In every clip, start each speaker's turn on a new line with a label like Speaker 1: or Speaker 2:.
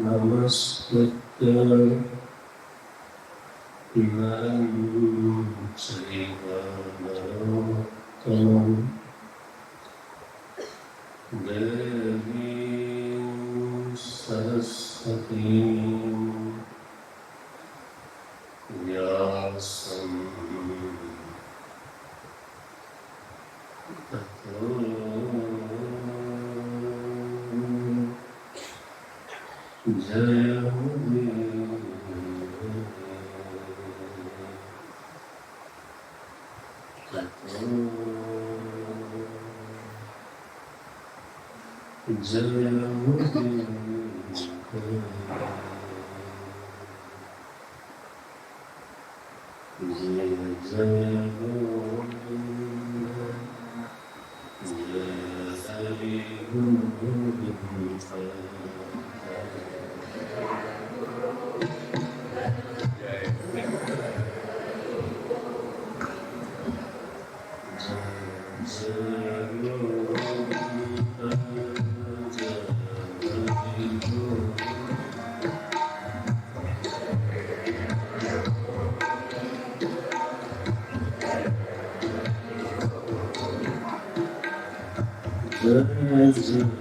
Speaker 1: Namaskritya Naram Chaiva Narottamam Devim Saraswatim Vyasam Tato Jayamuni Tato Jayamuni Jaya Jaya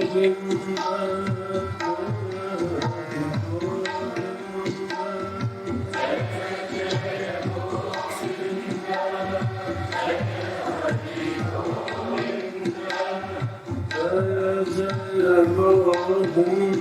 Speaker 1: Govinda Jaya Hari Govinda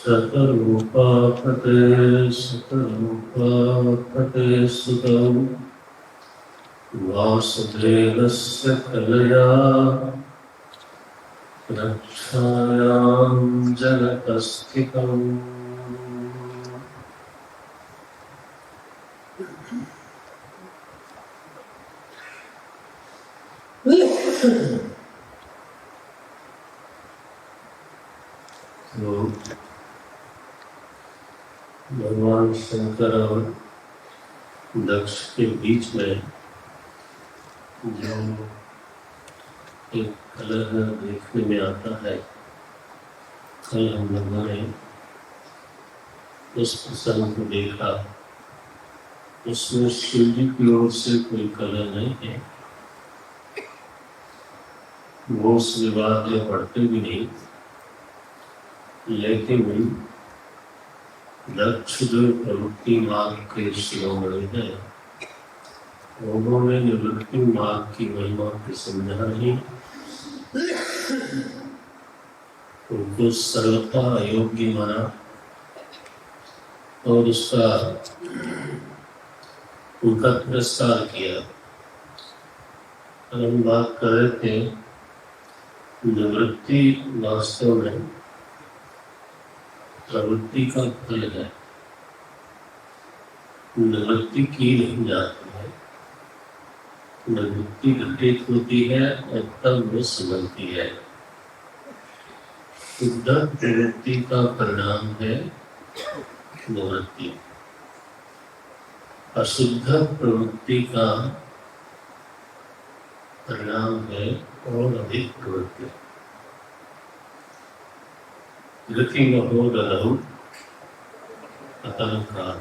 Speaker 1: शतरूपापते शतरूपापते सुतौ वासुदेवस्य कलया रक्षायां जगतस्थितम् तो भगवान शंकर और दक्ष के बीच में जो एक कलह देखने में आता है, कल हम लोगों ने उस प्रसंग को देखा। उसमें शिव जी की ओर से कोई कलह नहीं है, वो उस विवाद में पढ़ते भी नहीं, लेकिन दक्ष जो प्रवृत्ति मार्ग के शिरोमणि है, उन्होंने निवृत्ति मार्ग की महिमा को समझा नहीं, उनको सर्वथा अयोग्य माना और उसका उनका तिरस्कार किया। हम बात कर रहे थे, निवृत्ति वास्तव में प्रवृत्ति का फल है, निवृत्ति की नहीं जाती है। निवृत्ति घटित होती है और तब वो समझती है। शुद्ध प्रवृत्ति का परिणाम है निवृत्ति, अशुद्ध प्रवृत्ति का परिणाम है और अधिक प्रवृत्ति। गति महो गलहु अतंकार।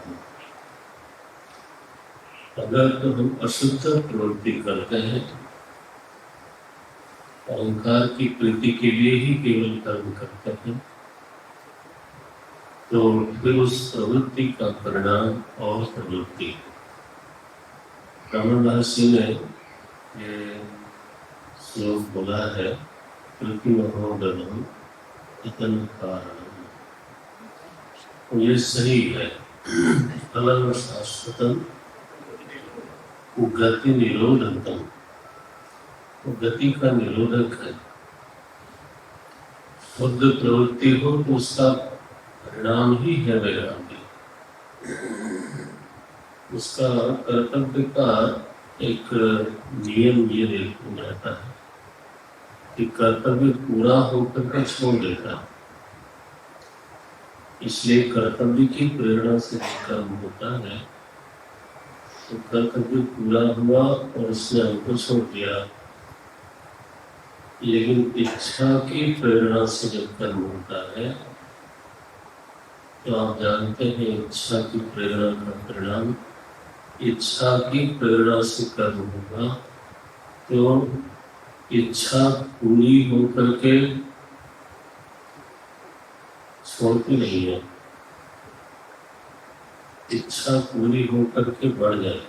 Speaker 1: अगर तो हम अशुद्ध प्रवृत्ति करते हैं, अहंकार की प्रीति के लिए ही केवल कर्म करते हैं, तो फिर उस प्रवृत्ति का परिणाम और प्रवृत्ति। रमण महर्षि ने ये श्लोक बोला है, प्रीति महो गलहु अतंकार। ये सही है। फलं शाश्वतम गति निरोधकम, गति का निरोधक है। शुद्ध प्रवृत्ति हो तो उसका परिणाम ही है वैराग्य। उसका कर्तव्य का एक नियम ये देखा जाता है कि कर्तव्य पूरा होकर के छोड़ देता है, इसलिए कर्तव्य की प्रेरणा से कर्म होता है। तो कर्तव्य पूरा हुआ और उसने हमको छोड़ दिया, लेकिन इच्छा की प्रेरणा से जब कर्म होता है तो आप जानते हैं इच्छा की प्रेरणा का परिणाम, इच्छा की प्रेरणा से कर्म होगा तो इच्छा पूरी होकर के छोड़ती नहीं है, इच्छा पूरी होकर के बढ़ जाए।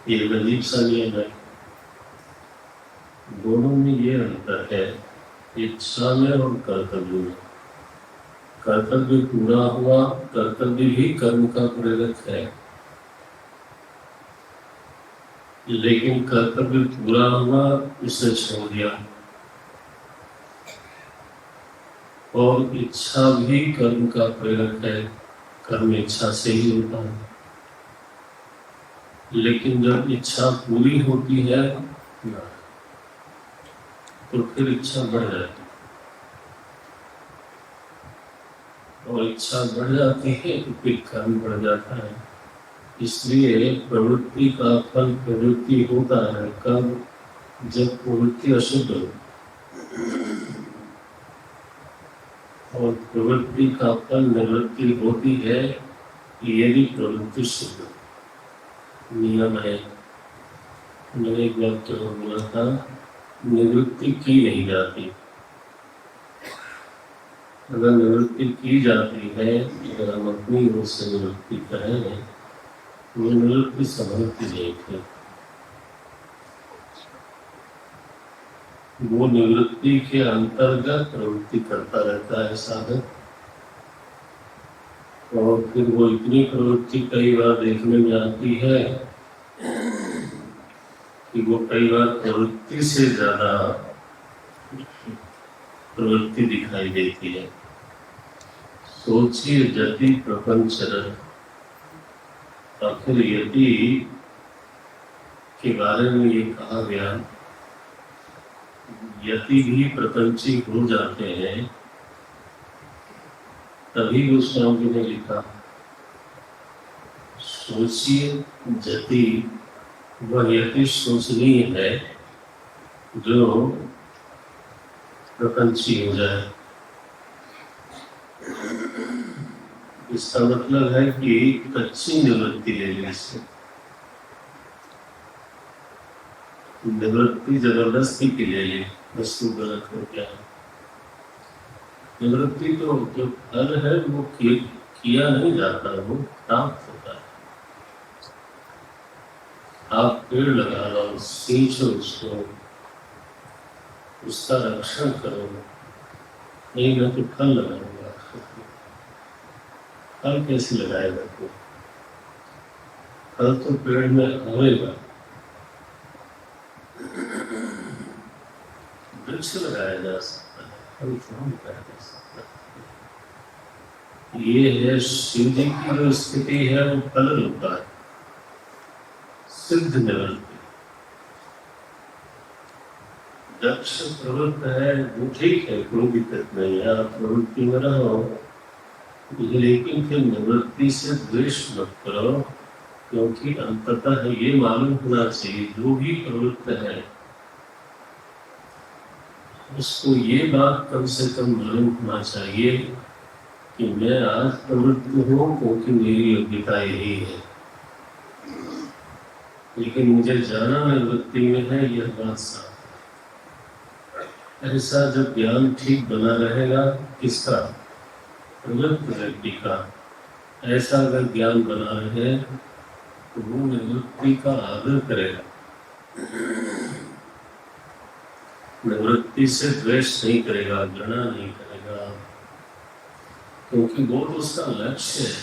Speaker 1: ये अजीब सा नियम है। दोनों में ये अंतर है, इच्छा में और कर्तव्य में। कर्तव्य पूरा हुआ, कर्तव्य भी कर्म का प्रेरक है, लेकिन कर्तव्य पूरा हुआ उसे छोड़ दिया। और इच्छा भी कर्म का प्रेरक है, कर्म इच्छा से ही होता है, लेकिन जब इच्छा पूरी होती है तो फिर इच्छा बढ़ जाती है, और इच्छा बढ़ जाती है तो फिर कर्म बढ़ जाता है। इसलिए प्रवृत्ति का फल प्रवृत्ति होता है कब? जब प्रवृत्ति अशुद्ध हो, और प्रवृत्ति का फल निवृत्ति होती है यदि प्रवृत्ति शुद्ध। नियम है, मैंने एक बार तो बोला था, निवृत्ति की नहीं जाती। अगर निवृत्ति की जाती है, अगर हम अपनी ओर से निवृत्ति करेंगे, वो निवृत्ति संभलती नहीं थी। वो निवृत्ति के अंतर्गत प्रवृत्ति करता रहता है साधक, और फिर वो इतनी प्रवृत्ति कई बार देखने में आती है कि वो कई बार प्रवृत्ति से ज्यादा प्रवृत्ति दिखाई देती है। सोचिए यदि प्रपंच आखिर यदि के बारे में ये कहा गया, यदि भी प्रपंची हो जाते हैं तभी गोस्वामी ने लिखा सोचिए यदि वह यदि सोचनीय है जो प्रपंची हो जाए। इसका मतलब है कि कच्ची निवृत्ति ले ली इससे, निवृत्ति जबरदस्ती की ले ली, वस्तु गलत हो गया। निवृत्ति तो जो फल है वो किया नहीं जाता, वो प्राप्त होता है। आप पेड़ लगा लो, सींचो उसको, उसका रक्षण करो, नहीं मैं तो फल लगाऊंगा। फल कैसे लगाएगा कोई? फल तो पेड़ में आएगा। वृक्ष लगाया जा सकता है, फल क्यों लगाया जा सकता है? ये है शिव जी की जो स्थिति है वो फल रूपा है, सिद्ध निवृत्ति। दक्ष प्रवृत्त है वो ठीक है, कोई दिक्कत नहीं है, आप प्रवृत्ति में रहो, लेकिन फिर निवृत्ति से द्वेष मत करो, क्योंकि अंततः ये मालूम होना चाहिए जो भी प्रवृत्त है उसको ये बात कम से कम मालूम होना चाहिए कि मैं आज प्रवृत्त हूँ क्योंकि मेरी योग्यता यही है, लेकिन मुझे जाना निवृत्ति में है, यह बात साफ। ऐसा जब ज्ञान ठीक बना रहेगा, किसका? प्रवृत्त व्यक्ति का। ऐसा अगर ज्ञान बना रहे तो वो निवृत्ति का आदर करेगा, निवृत्ति से द्वेष नहीं करेगा, घृणा नहीं करेगा, क्योंकि वो तो उसका लक्ष्य है।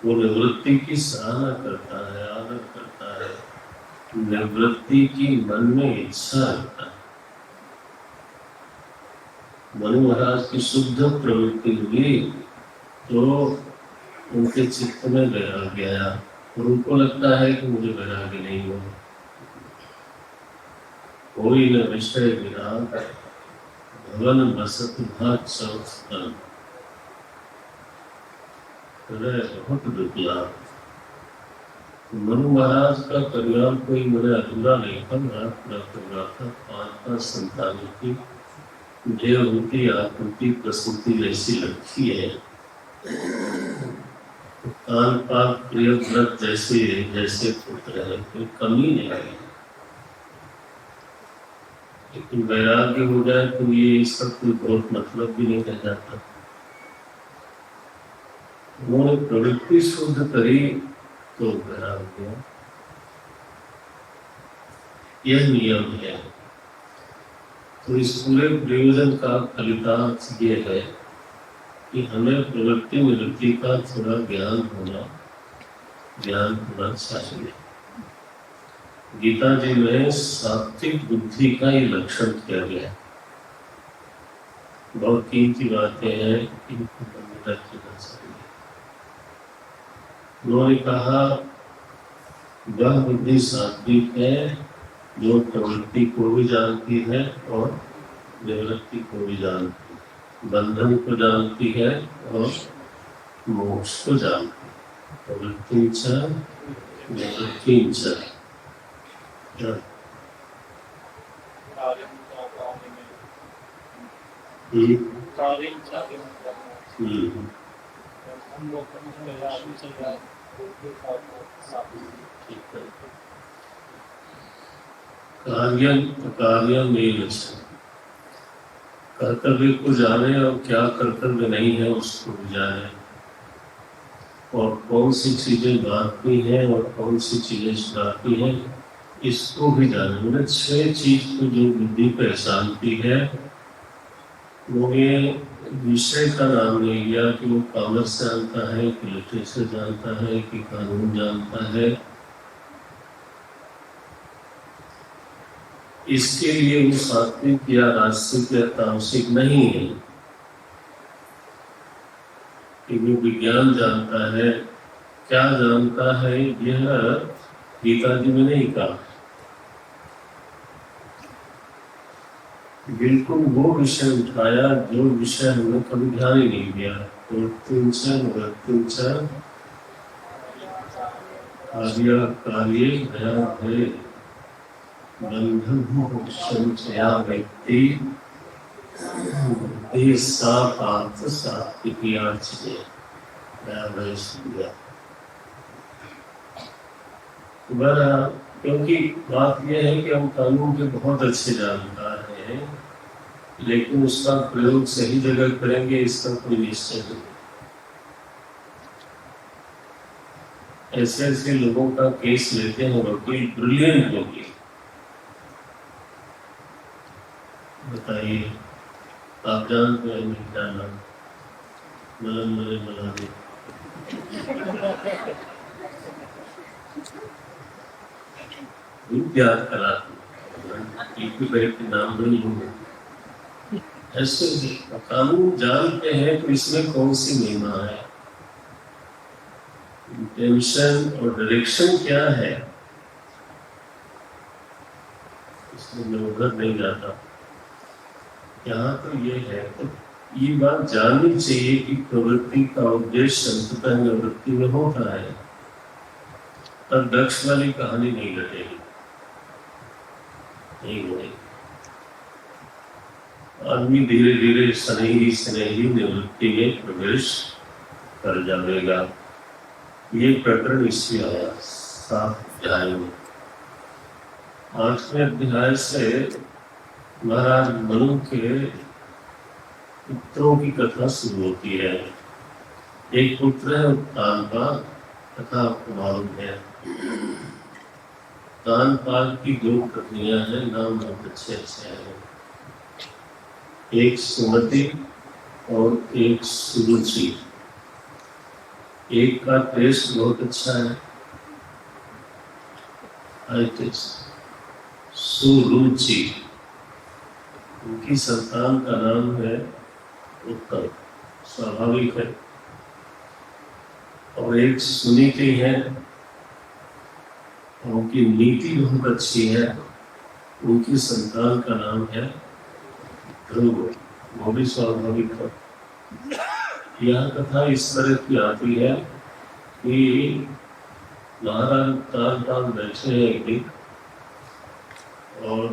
Speaker 1: वो निवृत्ति की सराहना करता है, आदर करता है, निवृत्ति की मन में इच्छा रखता है। मनु महाराज की शुद्ध प्रवृत्ति हुई तो उनके चित्त में वैराग्य आया, और उनको लगता है कि मुझे वैराग्य नहीं हो, कोई न विषय विराग भवन बसत भाग संस्थान, बहुत दुखला। मनु महाराज का परिवार कोई मेरे अधूरा नहीं था, मेरा पूरा परिवार था। 5 संतानों की देवहूति आकृति प्रसूति ऐसी लड़की है, कान पाक प्रिय व्रत जैसे जैसे पुत्र है, कोई कमी नहीं है। लेकिन वैराग्य हो जाए तो ये सब कोई बहुत मतलब भी नहीं रह जाता। उन्होंने प्रवृत्ति शुद्ध करी तो वैराग्य, यह नियम है। तो इस पूरे प्रयोजन का फलितांश ये है कि हमें प्रवृत्ति निवृत्ति का थोड़ा ज्ञान होना चाहिए। गीता जी में सात्विक बुद्धि का ही लक्षण किया गया है। बहुत कीमती बातें हैं, इनको बंद रखना चाहिए। उन्होंने कहा वह बुद्धि सात्विक है जो प्रवृत्ति को भी जानती है और निवृत्ति को भी जानती है, बंधन को जानती है और मोक्ष को जानती है। प्रवृत्ति च निवृत्ति च। कर्तव्य को जाने और क्या कर्तव्य नहीं है उसको भी जाने, और कौन सी चीजें बांटनी है और कौन सी चीजें सुधारनी है इसको भी जाने, मतलब 6 चीज को जो बुद्धि पहचानती है वो ये विषय का नाम नहीं लिया कि वो कॉमर्स जानता है कि लिटरेचर जानता है कि कानून जानता है। इसके लिए वो सात्विक या राजसिक या तामसिक नहीं है कि वो विज्ञान जानता है। क्या जानता है यह गीता जी में नहीं कहा, बिल्कुल वो विषय उठाया जो विषय हमने कभी ध्यान ही नहीं दिया। कार्य कार्य भया भय बंधन संचया व्यक्ति सा पार्थ सात्विकी आर्चने भया भय सूर्य। क्योंकि बात यह है कि हम कानून के बहुत अच्छे जानकार हैं, लेकिन उसका प्रयोग सही जगह करेंगे इसका कोई निश्चय नहीं। ऐसे ऐसे लोगों का केस लेते हैं वकील, ब्रिलियंट वकील, बताइए आप जानते हैं क्या नाम? मलन मले मलानी। याद करा नाम नहीं होगा। ऐसे कानून जानते हैं तो इसमें कौन सी महिमा है, इंटेंशन और डायरेक्शन क्या है, इसमें मैं उधर नहीं जाता। यहाँ तो ये है, तो ये बात जाननी चाहिए कि प्रवृत्ति का उद्देश्य अंततः निवृत्ति में होता है, तब दक्ष वाली कहानी नहीं घटेगी, नहीं होगी। आदमी धीरे धीरे स्नेही स्नेही निवृत्ति में प्रवेश कर जाएगा। ये प्रकरण इसलिए आया 7 अध्याय में। 8वें अध्याय से महाराज मनु के पुत्रों की कथा शुरू होती है। एक पुत्र है उत्तानपाल, कथा आपको मालूम है। उत्तानपाल की 2 पत्नियां हैं, नाम बहुत अच्छे अच्छे हैं, एक सुमति और एक सुरुचि। एक का टेस्ट बहुत अच्छा है, सुरुचि, उनकी संतान का नाम है उत्तम, स्वाभाविक है। और एक सुनीति है, उनकी नीति बहुत अच्छी है, उनकी संतान का नाम है ध्रुव, वो भी स्वाभाविक है। यह कथा इस तरह की आती है कि महाराज उत्तानपाल बैठे हैं एक दिन और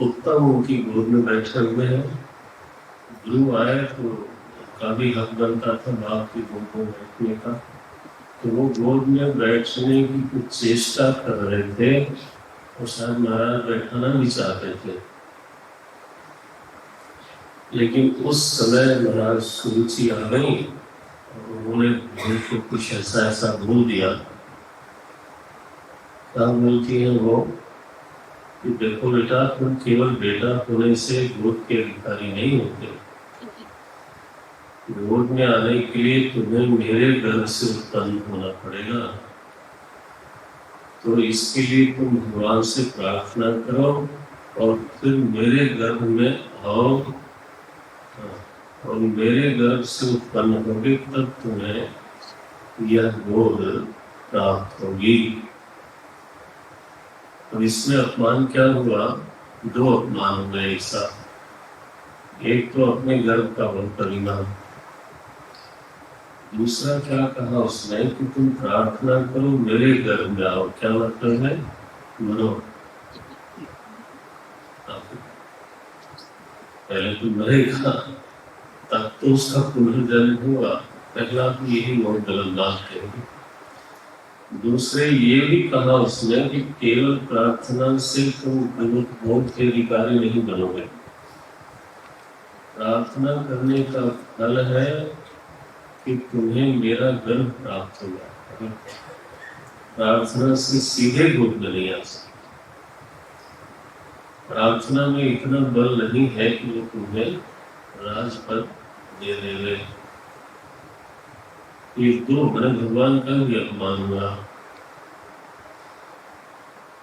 Speaker 1: उत्तम उनकी गोद में बैठे हुए हैं। ध्रुव आए तो काफी हक बनता था बाप की गोद में बैठने का, तो वो गोद में बैठने की कुछ चेष्टा कर रहे थे और शायद महाराज बैठाना भी चाहते थे, लेकिन उस समय महाराज सुरुचि आ गई और उन्होंने को कुछ ऐसा ऐसा बोल दिया। क्या बोलती है वो कि देखो बेटा, तुम केवल बेटा होने से गोद के अधिकारी नहीं होते, गोद में आने के लिए तुम्हें मेरे गर्भ से उत्पन्न होना पड़ेगा। तो इसके लिए तुम भगवान से प्रार्थना करो और फिर मेरे गर्भ में आओ और मेरे गर्भ से उत्पन्न होगे, तब तुम्हें यह गोद प्राप्त होगी। और इसमें अपमान क्या हुआ? 2 अपमान हुए एक साथ। एक तो अपने गर्भ का परिणाम, दूसरा क्या कहा उसने कि तुम प्रार्थना करो मेरे गर्भ में आओ। क्या मतलब है? मनो, पहले तो मरेगा तब तो उसका पुनर्जन्म हुआ। पहला तो यही बहुत गलत बात है। दूसरे ये भी कहा उसने कि केवल प्रार्थना से तुम मोक्ष के अधिकारी नहीं बनोगे। प्रार्थना करने का फल है कि तुम्हें मेरा गर्भ प्राप्त होगा। प्रार्थना से सीधे भोग में नहीं आ सकते। प्रार्थना में इतना बल नहीं है कि वो तुम्हें राजपद दे देवे। ये तो मैं भगवान का भी अपमान हुआ।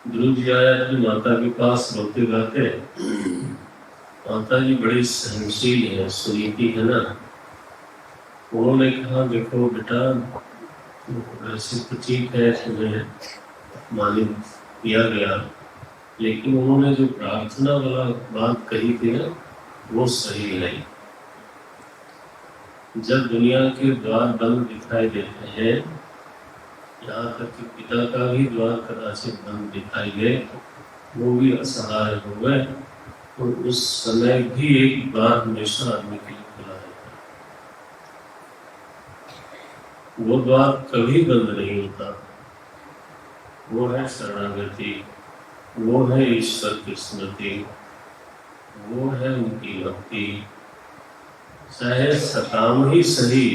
Speaker 1: ध्रुव जी आया अपनी माता के पास रोते गाते, माता जी बड़ी सहनशील है, सुनीति है ना। उन्होंने कहा देखो बेटा, वैसे तो ठीक है तुम्हें मालिक किया गया, लेकिन उन्होंने जो प्रार्थना वाला बात कही थी ना, वो सही नहीं। जब दुनिया के द्वार बंद दिखाई देते हैं, यहाँ तक कि पिता का भी द्वार कदाचित बंद दिखाई दे, वो भी असहाय हो गए, तो उस समय भी एक द्वार हमेशा आदमी के लिए खुला रहता है। वो द्वार कभी बंद नहीं होता। वो है शरणागति, वो है ईश्वर की स्मृति, वो है उनकी भक्ति। चाहे सकाम ही सही,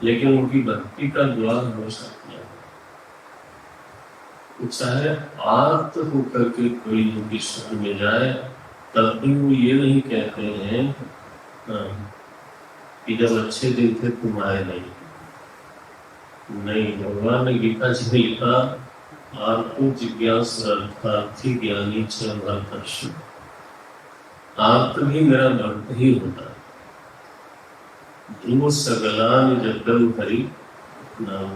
Speaker 1: लेकिन उनकी भक्ति का द्वार हमेशा खुला है। चाहे आर्त होकर के कोई उनकी शरण में जाए, तब भी वो ये नहीं कहते हैं कि जब अच्छे दिन थे तुम आए नहीं। भगवान ने गीता जी में लिखा, आर्तो जिज्ञासु अर्थार्थी ज्ञानी च भरतर्षि। आर्त भी मेरा भक्त ही होता है। ध्रुव सगलान जगदम हरि नाम।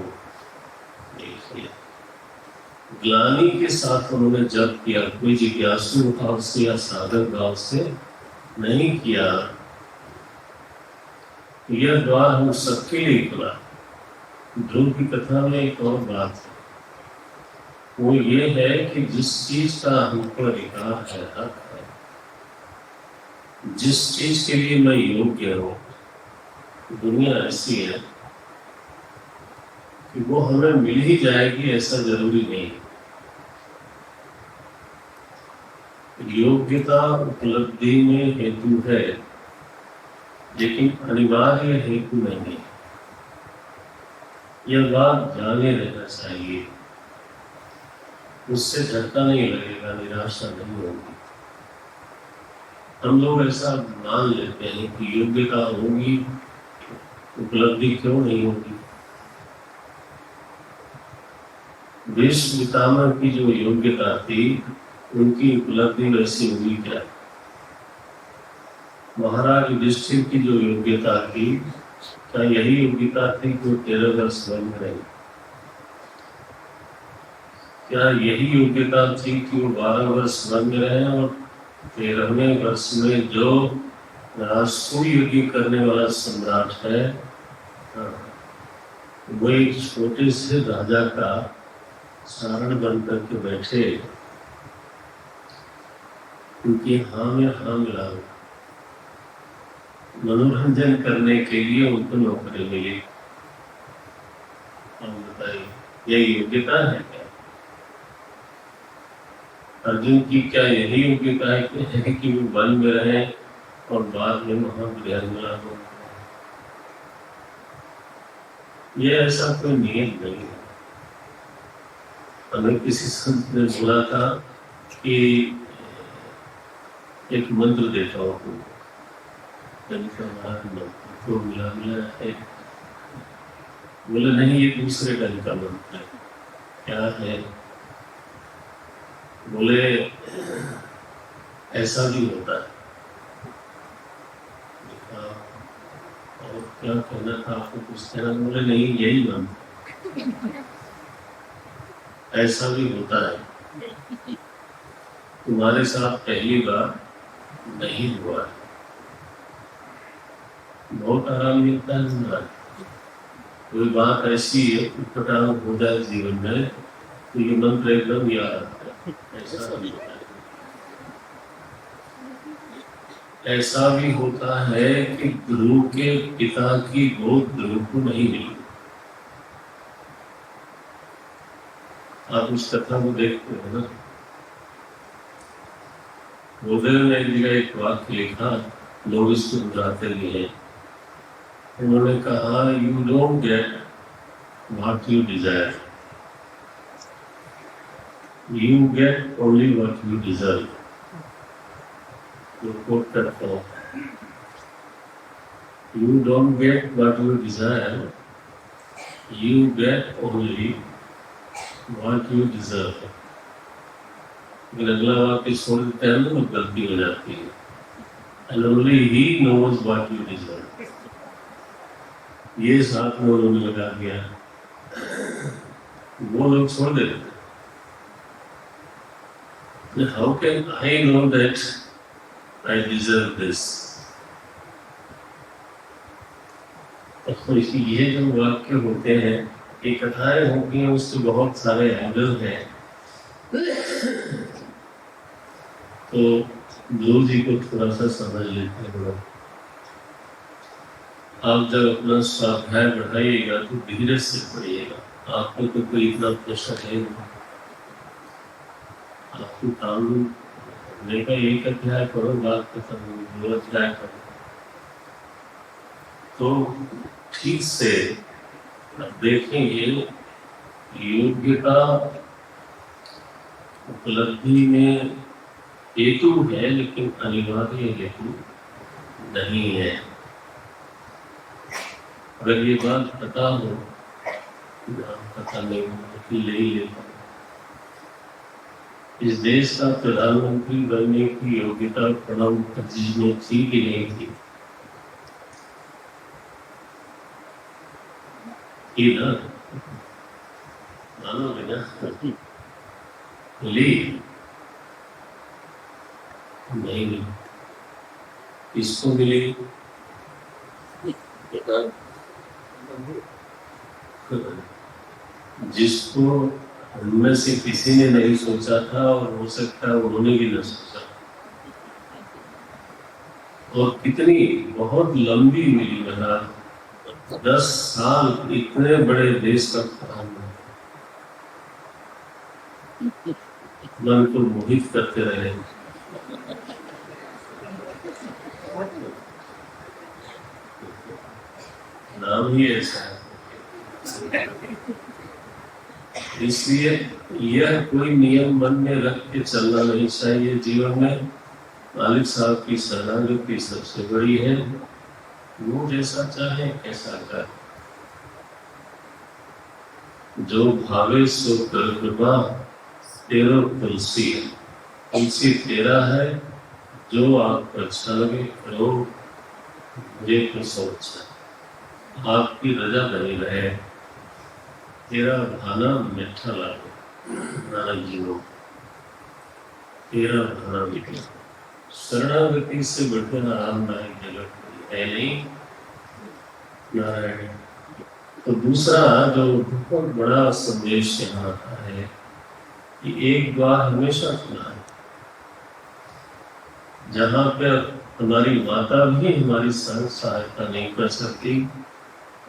Speaker 1: ग्लानी के साथ उन्होंने जप किया, कोई जिज्ञासु भाव से या साधक भाव से नहीं किया। यह द्वार हम सबके लिए खुला। ध्रुव की कथा में एक और बात है, वो ये है कि जिस चीज का हमको अधिकार है, हक है, जिस चीज के लिए मैं योग्य हूँ, दुनिया ऐसी है कि वो हमें मिल ही जाएगी ऐसा जरूरी नहीं। योग्यता उपलब्धि में हेतु है, लेकिन अनिवार्य हेतु नहीं। यह बात जाने रहना चाहिए, उससे झटका नहीं लगेगा, निराशा नहीं होगी। हम लोग ऐसा मान लेते हैं कि योग्यता होगी, उपलब्धि क्यों नहीं होगी। विश्व पितामह की जो योग्यता थी, उनकी उपलब्धि वैसी हुई क्या। महाराज युधिष्ठिर की जो योग्यता थी, क्या यही योग्यता थी कि वो 13 वर्ष वन में रहे। क्या यही योग्यता थी कि वो 12 वर्ष वन में रहे और 13वें वर्ष में जो राष्ट्रीय युद्ध करने वाला सम्राट है, वो एक छोटे से राजा का सारण बनकर के बैठे, क्योंकि हाँ में हाँ मिला, मनोरंजन करने के लिए उनको नौकरी मिली। और बताइए, यही योग्यता है क्या? अर्जुन की क्या यही योग्यता है कि वो वन में रहे और बाद में महावीरंगना हो? ये ऐसा कोई नियम नहीं है। हमें किसी संत ने बोला था कि एक मंत्र देता हूँ तो मिला है। बोले नहीं, ये दूसरे ढंग का मंत्र है। क्या है? बोले ऐसा भी होता है। और क्या कहना था आपको, कुछ कहना? बोले नहीं, यही मंत्र। ऐसा भी होता है, तुम्हारे साथ पहली बार नहीं हुआ है, बहुत आराम मिलता है तुम्हारा। कोई बात ऐसी है उठपटांग हो जाए जीवन में, तो ये मंत्र एकदम याद आता है। ऐसा भी होता है। ऐसा भी होता है कि ध्रुव के पिता की गोद ध्रुव को नहीं मिली। आप उस कथा को देखते हो ना। गोदेव ने एक वाक्य लिखा, लोग इसको बुझाते भी हैं। उन्होंने कहा, you don't get what you desire, You get only what you deserve. You quote that form. You don't get what you desire. You get only what you deserve. लेकिन अगला वाक्य छोड़ देते हैं तो गलती हो जाती है. And only he knows what you deserve. ये साथ में उन्होंने लगा दिया. वो लोग छोड़ देते हैं. How can I know that I deserve this? तो ये जो वाक्य होते हैं, ये कथाएं होती हैं, उससे बहुत सारे एंगल हैं. तो गुरु जी को थोड़ा सा समझ लेते हैं. आप जब अपना स्वाध्याय बढ़ाइएगा तो धीरे से पढ़िएगा. आपको तो कोई इतना प्रेशर है नहीं. आपको काम का एक अध्याय करो, बात खत्म, 2 अध्याय करो, तो ठीक से देखेंगे. योग्यता उपलब्धि में हेतु है, लेकिन अनिवार्य हेतु नहीं है. अगर ये बात पता हो, पता नहीं हो, ले ही लेता. इस देश का प्रधानमंत्री बनने की योग्यता प्रणब मुखर्जी में थी कि नहीं थी? ना मानोगे ना? ली नहीं. किसको मिली? जिसको उनमें से किसी ने नहीं सोचा था, और हो सकता है उन्होंने भी न सोचा. और कितनी बहुत लंबी मिली बना. 10 साल इतने बड़े देश का प्रधानमंत्री मन को मोहित करते रहे. नाम ही ऐसा है. इसलिए यह कोई नियम मन में रख के चलना नहीं चाहिए जीवन में. मालिक साहब की शरणागति सबसे बड़ी है. वो जैसा चाहे कैसा करे. जो भावे सो कर कृपा, तेरो तुलसी. तुलसी तेरा है, जो आपको अच्छा लगे करो, मुझे तो सोच आपकी रजा बनी रहे. तेरा भाना मीठा लागे. नानक जी को तेरा भाना मीठा. शरणागति से बढ़कर आरामदायक जगत है नहीं. नारायण. तो दूसरा जो बहुत बड़ा संदेश यहाँ आता है कि एक द्वार हमेशा खुला है. जहाँ पर हमारी माता भी हमारी सहायता नहीं कर सकती,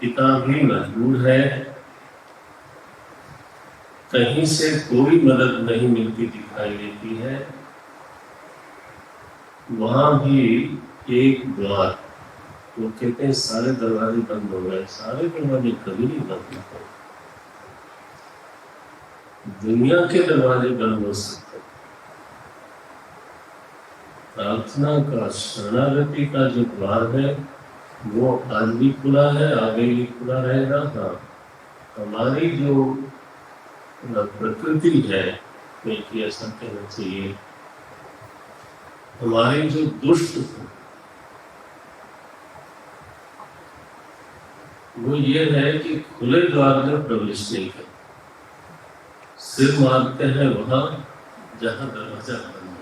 Speaker 1: पिता भी मजबूर है, कहीं से कोई मदद नहीं मिलती दिखाई देती है, वहां भी एक द्वार. वो कहते हैं सारे दरवाजे बंद हो गए. सारे दरवाजे कभी नहीं बंद होते. दुनिया के दरवाजे बंद हो सकते. प्रार्थना का, शरणागति का जो द्वार है वो आज भी खुला है, आगे भी खुला रहेगा. हाँ, हमारी जो प्रकृति है, बल्कि ऐसा कहना चाहिए, हमारी जो दुष्ट वो ये है कि खुले द्वार में प्रवेश नहीं कर. सिर मारते हैं वहां जहां दरवाजा बंद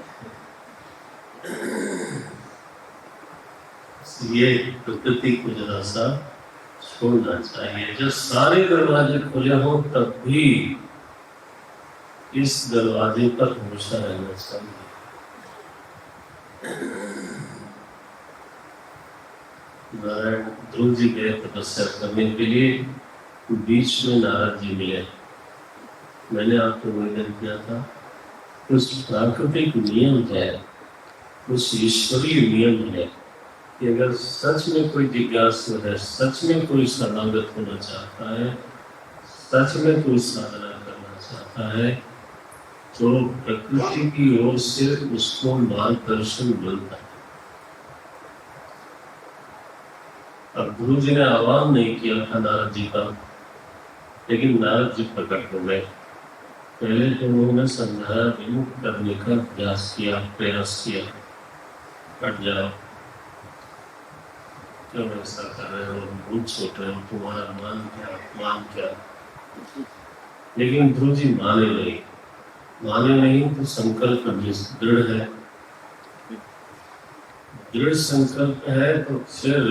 Speaker 1: है. ये प्रकृति को जरा सा छोड़ना चाहिए. जब सारे दरवाजे खुले हो तब भी इस दरवाजे पर हमेशा रहना चाहिए. नारायण ध्रुव जी गए तपस्या करने के लिए. बीच में नारद जी मिले. मैंने आपको निवेदन किया था, कुछ प्राकृतिक नियम है, कुछ ईश्वरीय नियम है कि अगर सच में कोई जिज्ञासु है, सच में कोई शरणागत होना चाहता है, सच में कोई साधना करना चाहता है, तो प्रकृति की ओर से उसको मार्गदर्शन मिलता है। अब गुरु जी ने आह्वान नहीं किया था नारद जी का, लेकिन नारद जी प्रकट हो गए। पहले तो उन्होंने समझाया, विमुख करने का प्रयास किया, प्रयास किया, हट जाओ, क्यों ऐसा कर रहे हो, भूल सोच रहे हो, तुम्हारा मान क्या, अपमान क्या। लेकिन गुरु जी माने नहीं तो संकल्प दृढ़ है, दृढ़ संकल्प है तो फिर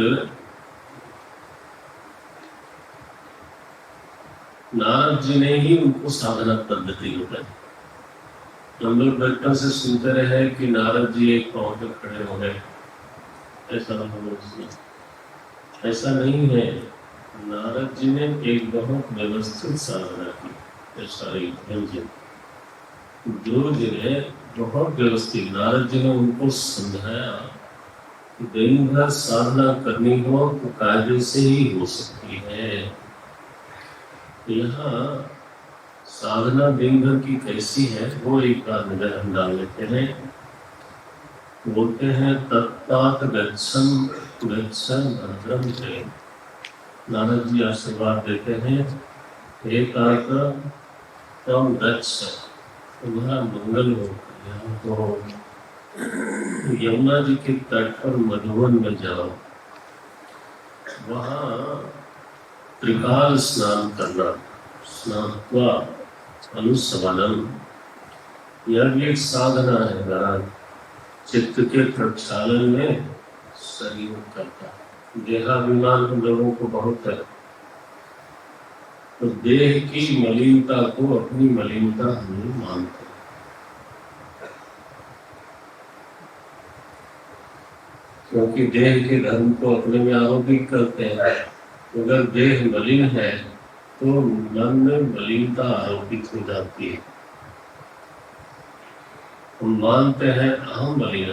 Speaker 1: नारद जी ने ही उनको साधना पद्धति बताई। हम लोग बचपन से सुनते रहे कि नारद जी एक पांव पे खड़े हो गए, ऐसा हम लोग सुने। ऐसा नहीं है, नारद जी ने एक बहुत व्यवस्थित साधना की। सारी गुरु जी ने बहुत व्यवस्थित, नारद जी ने उनको समझाया कि दिन भर साधना करनी हो तो कायदे से ही हो सकती है। यहाँ साधना दिन भर की कैसी है वो एक बार नजर हम डाल लेते हैं। बोलते हैं तत्तात गच्छन् भद्रं ते। नारद जी आशीर्वाद देते हैं, हे तात तम गच्छ, तुम्हारा मंगल हो। यहाँ तो यमुना जी के तट पर मधुवन में जाओ, वहाँ त्रिकाल स्नान करना, स्नात्वा अनुस्मरणम, यह भी एक साधना है महाराज। चित्त के प्रक्षालन में सहयोग करता है। देहाभिमान हम लोगों को बहुत है, तो देह की मलिनता को अपनी मलिनता हम मानते हैं। क्योंकि देह के धर्म को अपने में आरोपित करते हैं। अगर देह मलिन है तो मन में मलिनता आरोपित हो जाती है। हम मानते हैं अहम मलिन।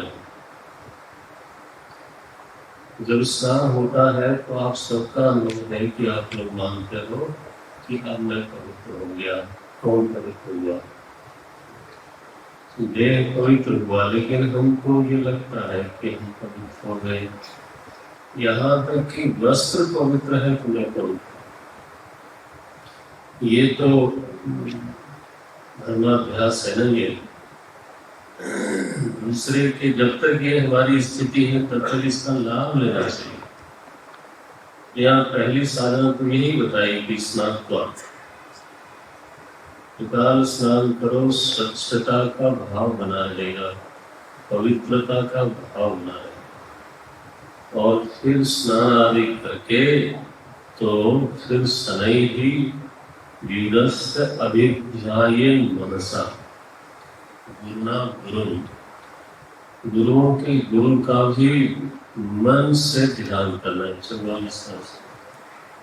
Speaker 1: जब स्नान होता है तो आप सबका अनुभव है कि आप लोग मानते हो कि अब मैं पवित्र हो गया। कौन पवित्र हुआ? देह पवित्र हुआ, लेकिन हमको ये लगता है कि हम पवित्र हो गए। यहाँ तक कि वस्त्र पवित्र है तो मैं पवित्र। ये तो धर्माभ्यास है ना। ये दूसरे के, जब तक ये हमारी स्थिति है तब तक इसका लाभ लेना चाहिए। यहाँ पहली साधना तो यही बताई कि स्नात्वा, त्रिकाल स्नान करो, स्वच्छता का भाव बना रहेगा, पवित्रता का भाव बना रहेगा। और फिर स्नान आदि करके तो फिर शनै ही वीरस्य अभिध्यायेन मनसा, गुरुओं के गुरु का भी मन से ध्यान करना है। 44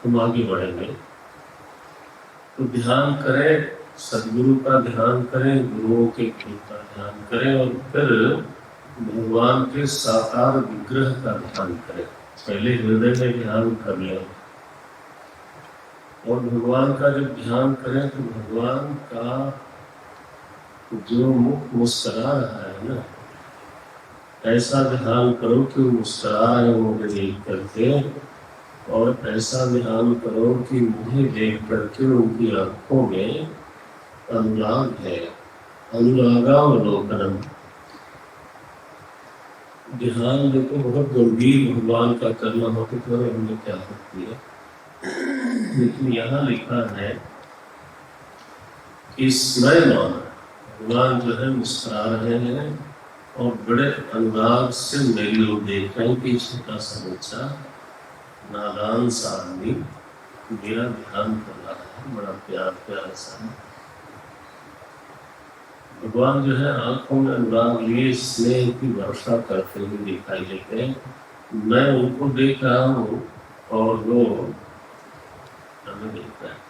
Speaker 1: हम आगे बढ़ेंगे तो ध्यान करें, सदगुरु का ध्यान करें, गुरुओं के गुरु का ध्यान करें, और फिर भगवान के साकार विग्रह का ध्यान करें। पहले हृदय में ध्यान कर लें, और भगवान का जब ध्यान करें तो भगवान का जो मुख मुस्कुरा रहा है ना, ऐसा ध्यान करो कि मुस्कुरा रहे हो मुझे देख करके, और ऐसा ध्यान करो कि मुझे देख करके उनकी आंखों में अनुराग है, अनुरागावलोकनम। ध्यान देखो बहुत गंभीर भगवान का करना हो तो हमने क्या करती है, लेकिन यहाँ लिखा है कि स्मरण, भगवान जो है मुस्कुरा रहे हैं और बड़े अनुराग से मेरी ओर देख रहे हैं कि छोटा सा बच्चा, नादान सा आदमी मेरा ध्यान कर रहा है, बड़ा प्यार प्यार सा। भगवान जो है आंखों में अनुराग लिए स्नेह की वर्षा करते हुए दिखाई देते हैं। मैं उनको देख रहा हूँ और वो हमें देख रहा है।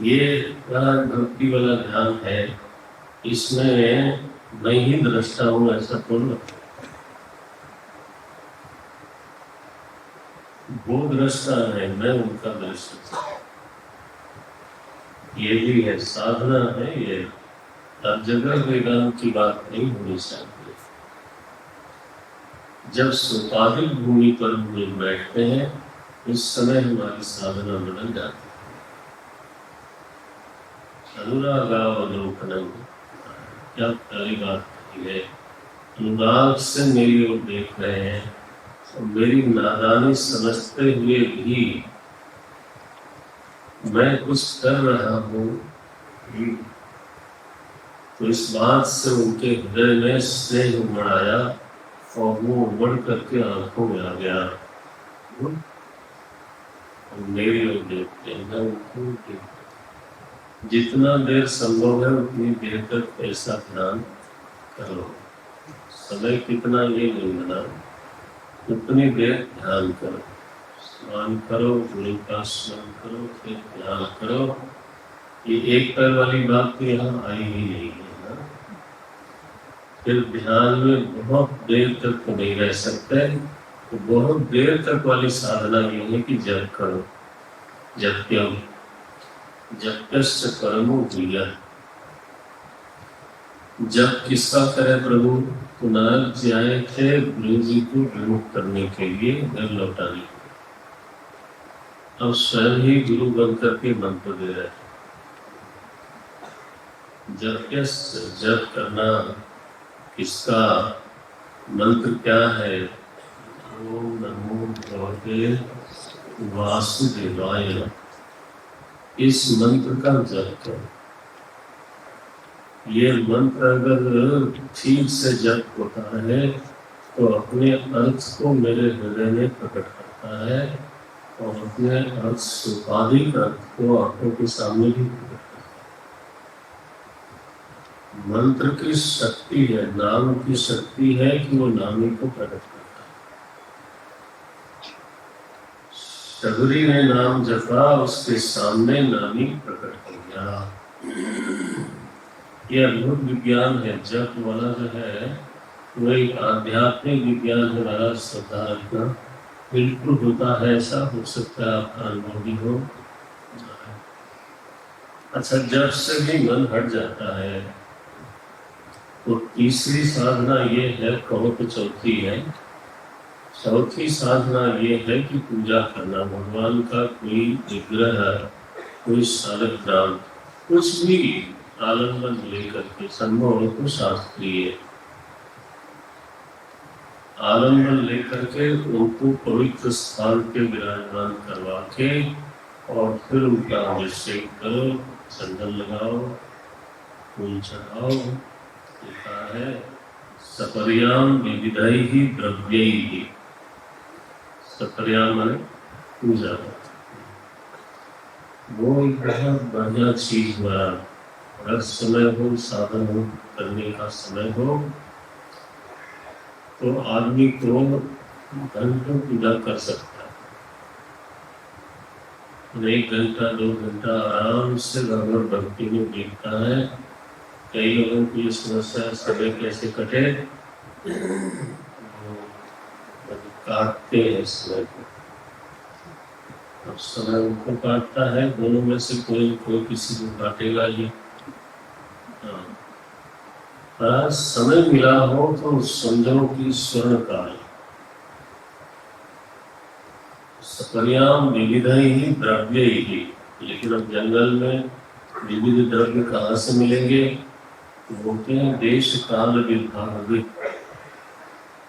Speaker 1: ये भक्ति वाला ध्यान है, इसमें मैं ही दृष्टा हूँ ऐसा थोड़ा। वो दृष्टा है, मैं उनका दृष्टा। ये भी है, साधना है ये। हर जगह वेदांत की बात नहीं होनी चाहिए। जब सोपाधिक भूमि पर हम लोग बैठते हैं उस समय हमारी साधना बदल जाती है। अनुरागावलोकनम, क्या प्यारी बात कही है। अनुराग से मेरी ओर देख रहे हैं और मेरी नादानी समझते हुए भी मैं कुछ कर रहा हूँ, तो इस बात से उनके हृदय में स्नेह उमड़ आया और वो उमड़ करके आंखों में आ गया। मेरी ओर देखते हैं, मैं उनको देखते हैं। जितना देर संभव है उतनी देर तक ऐसा ध्यान करो। समय कितना ये नहीं बना, उतनी देर ध्यान करो। स्नान करो, गुरु का स्मरण करो, फिर ध्यान करो। ये एक पैर वाली बात तो यहाँ आई ही नहीं है ना। फिर ध्यान में बहुत देर तक तो नहीं रह सकते, तो बहुत देर तक वाली साधना ये है कि जप करो। जप्यम जप्यस्य परमो गुह्यः। जब किसका करे प्रभु, तो नारद जी आए थे गुरु जी को विमुख करने के लिए, घर लौटाने। अब स्वयं ही गुरु बन करके मंत्र दे रहे हैं। जप करना किसका, मंत्र क्या है? ओम नमो भगवते वासुदेवाय। इस मंत्र का जप करो। ये मंत्र अगर ठीक से जप होता है तो अपने अर्थ को मेरे हृदय में प्रकट करता है और अपने अर्थ सोपाधिक अर्थ को आंखों के सामने भी प्रकट करता है। मंत्र की शक्ति है, नाम की शक्ति है कि वो नामी को प्रकट करता है। शबरी ने नाम जपा, उसके सामने नामी प्रकट हो गया। ये अद्भुत विज्ञान है। जप वाला जो है वो एक आध्यात्मिक विज्ञान हमारा श्रद्धा रखना बिल्कुल होता है। ऐसा हो सकता है आपका अनुभव भी हो। अच्छा, जब से भी मन हट जाता है तो तीसरी साधना ये है, कहो तो चौथी है। चौथी साधना ये है कि पूजा करना। भगवान का कोई विग्रह, कोई शालग्राम, कुछ भी आलम्बन लेकर के, संभव हो तो शास्त्रीय आलम्बन लेकर के उनको पवित्र स्थान पे विराजमान करवा के और फिर उनका अभिषेक करो, चंदन लगाओ, फूल चढ़ाओ। लिखा है सपर्याम विविधैहि द्रव्यैहि। सपर्याम माने पूजा। वो एक बहुत बढ़िया चीज हुआ। अगर समय हो, साधन हो, करने का समय हो तो आदमी को घंटों पूजा कर सकता है। 1 घंटा 2 घंटा आराम से भगवत भक्ति में देखता है। कई लोगों की ये समस्या, समय कैसे कटे, काटते हैं समय को। अब समय उनको काटता है, दोनों में से कोई किसी को काटेगा ही। समय मिला हो तो समझो कि स्वर्ण काल। सपर्याम विविधैहि द्रव्यैहि। लेकिन अब जंगल में विविध द्रव्य कहाँ से मिलेंगे? बोलते हैं देश काल विभाग।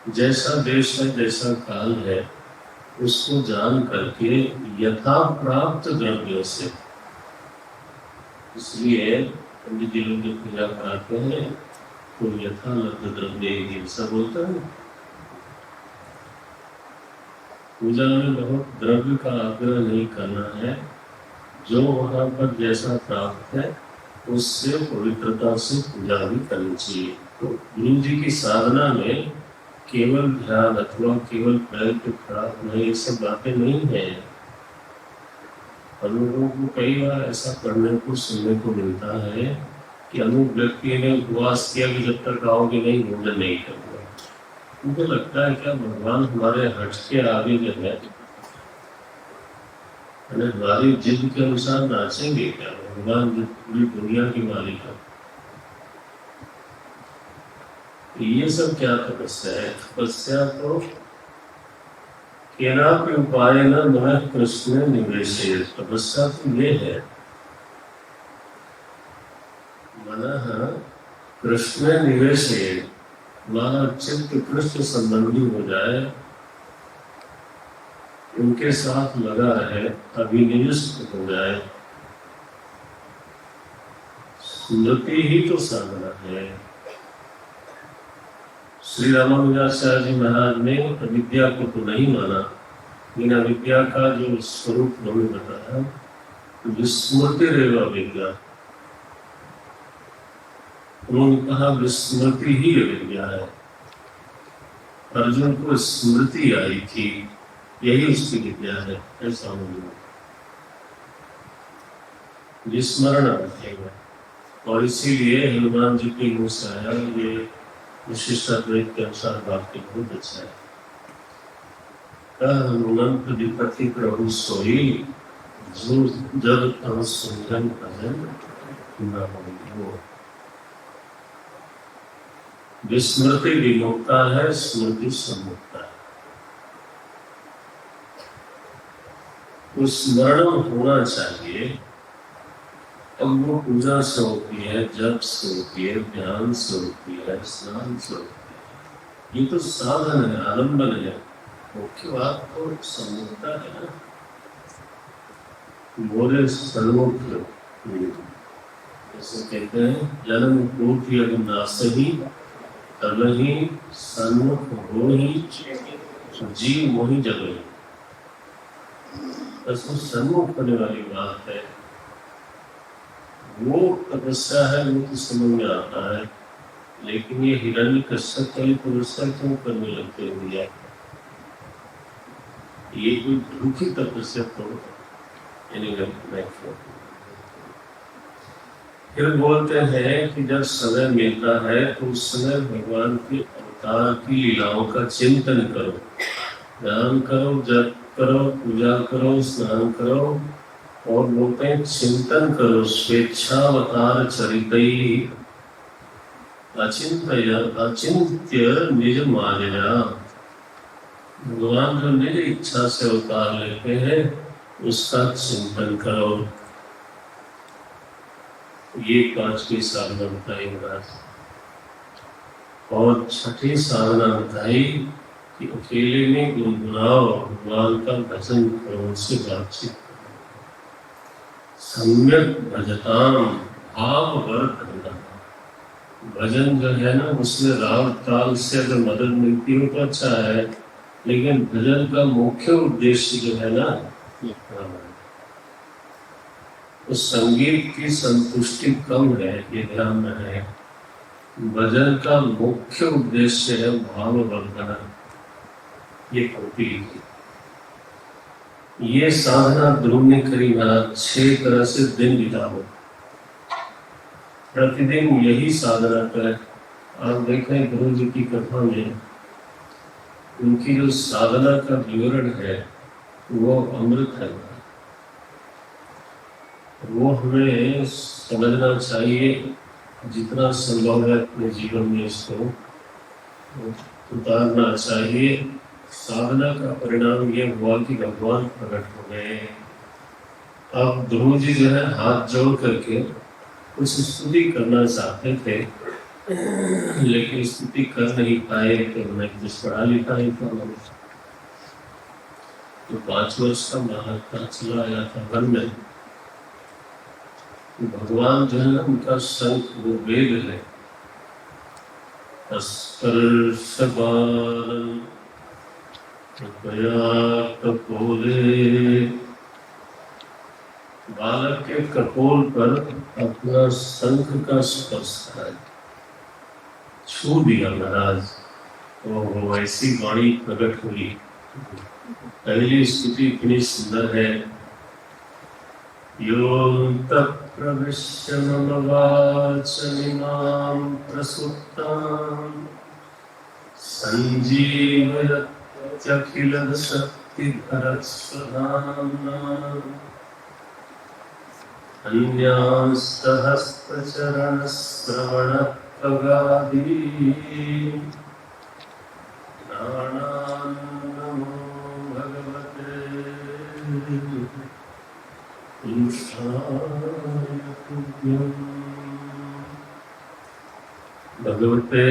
Speaker 1: जैसा देश है, जैसा काल है, उसको जान करके यथा प्राप्त द्रव्यों से। इसलिए पंडित जी लोग जो पूजा कराते हैं तो यथा लब्ध द्रव्य सब बोलता है। पूजा में बहुत द्रव्य का आग्रह नहीं करना है। जो वहाँ पर जैसा प्राप्त है उससे पवित्रता से पूजा भी करनी चाहिए। तो गुरु जी की साधना में केवल ध्यान अथवा केवल पैर पे खड़ा होना, ये सब बातें नहीं है। हम लोगों को कई बार ऐसा पढ़ने को, सुनने को मिलता है कि अमुक व्यक्ति ने उपवास किया कि जब तक आओगे नहीं भोजन नहीं करूँगा। मुझे लगता है क्या भगवान हमारे हट के आगे जो है हमारी जिद के अनुसार नाचेंगे क्या? भगवान जो पूरी दुनिया की मालिक है, ये सब क्या तपस्या है? तपस्या तो केनापि उपायेन मनः कृष्णे निवेशेत्। तपस्या तो ये है, मनः कृष्णे निवेशेत्, हमारा चित्त कृष्ण संबंधी हो जाए, उनके साथ लगा रहे, अभिनिविष्ट हो जाए। स्मृति ही तो साधना है। श्री रामानुजाचार्य जी महाराज ने अविद्या को तो नहीं माना, लेकिन अविद्या का जो स्वरूप उन्होंने बताया, विस्मृति रेवा विद्या। उन्होंने कहा विस्मृति ही अविद्या है। अर्जुन को स्मृति आई थी, यही उसकी विद्या है, ऐसा उन्होंने विस्मरण है। और इसीलिए हनुमान जी के मुँह से आया ये विशिष्टाद्वैत के अनुसार वाक्य बहुत अच्छा है। हनुमंत विपत्ति प्रभु सोई, जो जब तब सुंदर भजन न हो। विस्मृति विमुक्ता है, स्मृति सम्मुक्ता है। उस स्मरण होना चाहिए। अब वो पूजा से होती है, जप से होती है, ध्यान से होती है, स्नान से होती है, ये तो साधन है, आलम्बन है। मुख्य बात तो सम्मुखता है ना। मोरे सन्मुख, जैसे कहते हैं जन्म कोटि अविनाशी, तब ही सन्मुख हो ही जीव मोहि जगही। बस वो सन्मुख होने वाली बात है, वो तपस्या है, वो तो समझ में आता है। लेकिन ये हिरण्यकश्यप वाली तपस्या क्यों करने लगते हैं? ये कोई दुखी तपस्या तो नहीं। फिर बोलते हैं कि जब समय मिलता है तो उस समय भगवान के अवतार की लीलाओं का चिंतन करो, ध्यान करो, जप करो, पूजा करो, स्नान करो, और बोलते हैं चिंतन करो। स्वेच्छावतार चरितैः अचिंत्य निज माया। भगवान जो निज इच्छा से अवतार लेते हैं, उसका चिंतन करो। ये पांचवी साधना बताई महाराज। और छठी साधना बताई कि अकेले में गुनगुनाओ, भगवान का भजन करो, उनसे बातचीत करो। सम्यक भजताम भाव वर्धनम। भजन जो है ना, उसमें राग ताल से अगर मदद मिलती हो तो अच्छा है, लेकिन भजन का मुख्य उद्देश्य जो है ना, उस संगीत की संतुष्टि कम है, ये ध्यान में है। भजन का मुख्य उद्देश्य है भाव वर्धन। ये होती है, ये साधना ध्रुव ने करी महाराज। 6 तरह से दिन बिताओ, प्रतिदिन यही साधना करें। आप देखें ध्रुव जी की कथा में उनकी जो साधना का विवरण है वो अमृत है। वो हमें समझना चाहिए, जितना संभव है अपने जीवन में इसको उतारना चाहिए। साधना का परिणाम ये हुआ कि भगवान प्रकट हो गए। अब ध्रुव जी जो है हाथ जोड़ करके कुछ स्तुति करना चाहते थे, लेकिन स्तुति कर नहीं पाए। तो उन्हें कुछ पढ़ा लिखा ही था, तो 5 वर्ष का महात्मा चला आया था वन में। भगवान जो है ना, उनका शंख वो वेद है। कपोले, बालक के कपोल पर अपना शंख का स्पर्श है, छू दिया महाराज। तो ऐसी वाणी प्रकट हुई। पहली स्तुति इतनी सुंदर है, योऽन्तः प्रविश्य मम वाचमिमां प्रसुप्तां सञ्जीवयत्यखिलदशा शक्तिधरस्वधाम्ना अन्यांस्तहस्तचरणश्रवणत्वगादी प्राणान्नमो भगवते पुरुषाय तुभ्यम्। भगवते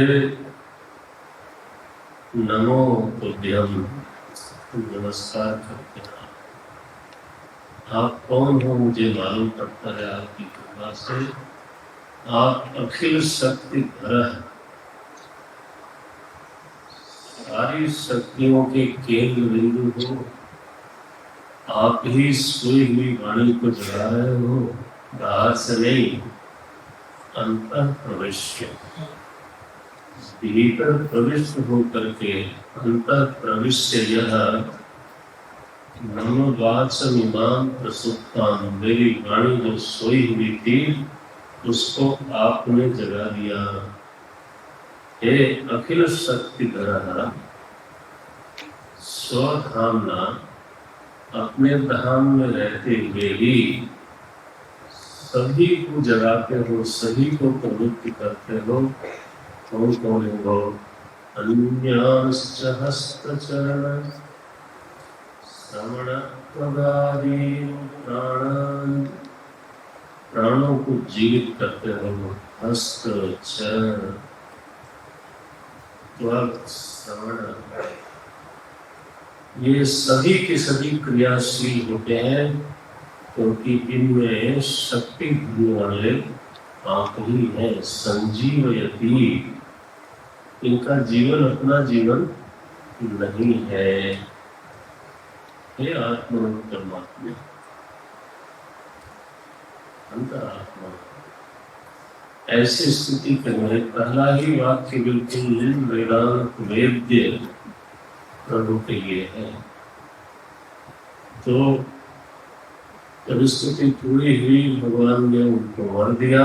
Speaker 1: नमो तुभ्यम्। नमस्कार करते हैं। आप कौन हो मुझे मालूम पड़ता है आपकी कृपा से। आप अखिल शक्ति धर हैं, सारी शक्तियों के केंद्र बिंदु हो। आप ही सोई हुई वाणी को जगा रहे हो, बाहर से नहीं, अंतर प्रविष्ट, भीतर प्रविष्ट होकर के अंतर प्रविष्ट यह नमोवाचम इमाम प्रसुप्तान, मेरी वाणी जो सोई हुई थी उसको आपने जगा दिया। हे अखिल शक्तिधर स्वधामना, अपने धाम में रहते हुए ही सभी को जगाते हो, सभी को प्रवृत्त करते हो। कौन कौन हो? अन्यांश्च हस्तचरण श्रवणत्वगादी प्राणान्, प्राणों को जीवित करते हो। हस्त चरण त्वग श्रवण, ये सभी के सभी क्रियाशील होते हैं क्योंकि इनमें शक्ति देने वाले आप ही हैं। संजीवयति, इनका जीवन अपना जीवन नहीं है। हे आत्मा परमात्मा, अंतरात्मा, ऐसी स्थिति में पहला ही वाक्य बिल्कुल वेदांत वेद्य प्रभु के लिए है। तो परिस्थिति पूरी हुई, भगवान ने उनको वर दिया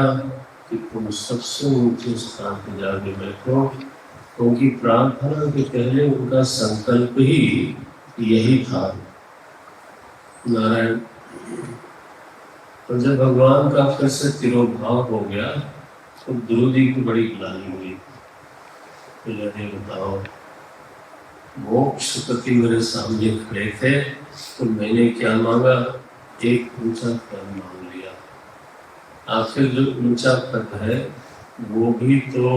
Speaker 1: कि तुम सबसे ऊंचे स्थान पर जाके बैठो, क्योंकि प्रार्थना के पहले उनका संकल्प ही यही था। नारायण, तो जब भगवान का फिर से तिरोभाव हो गया तो गुरु जी की बड़ी ग्लानि हुई। तो यदि बताओ, मोक्षपति मेरे सामने खड़े थे तो मैंने क्या मांगा? एक ऊंचा पद मांग लिया। आखिर जो ऊंचा पद है वो भी तो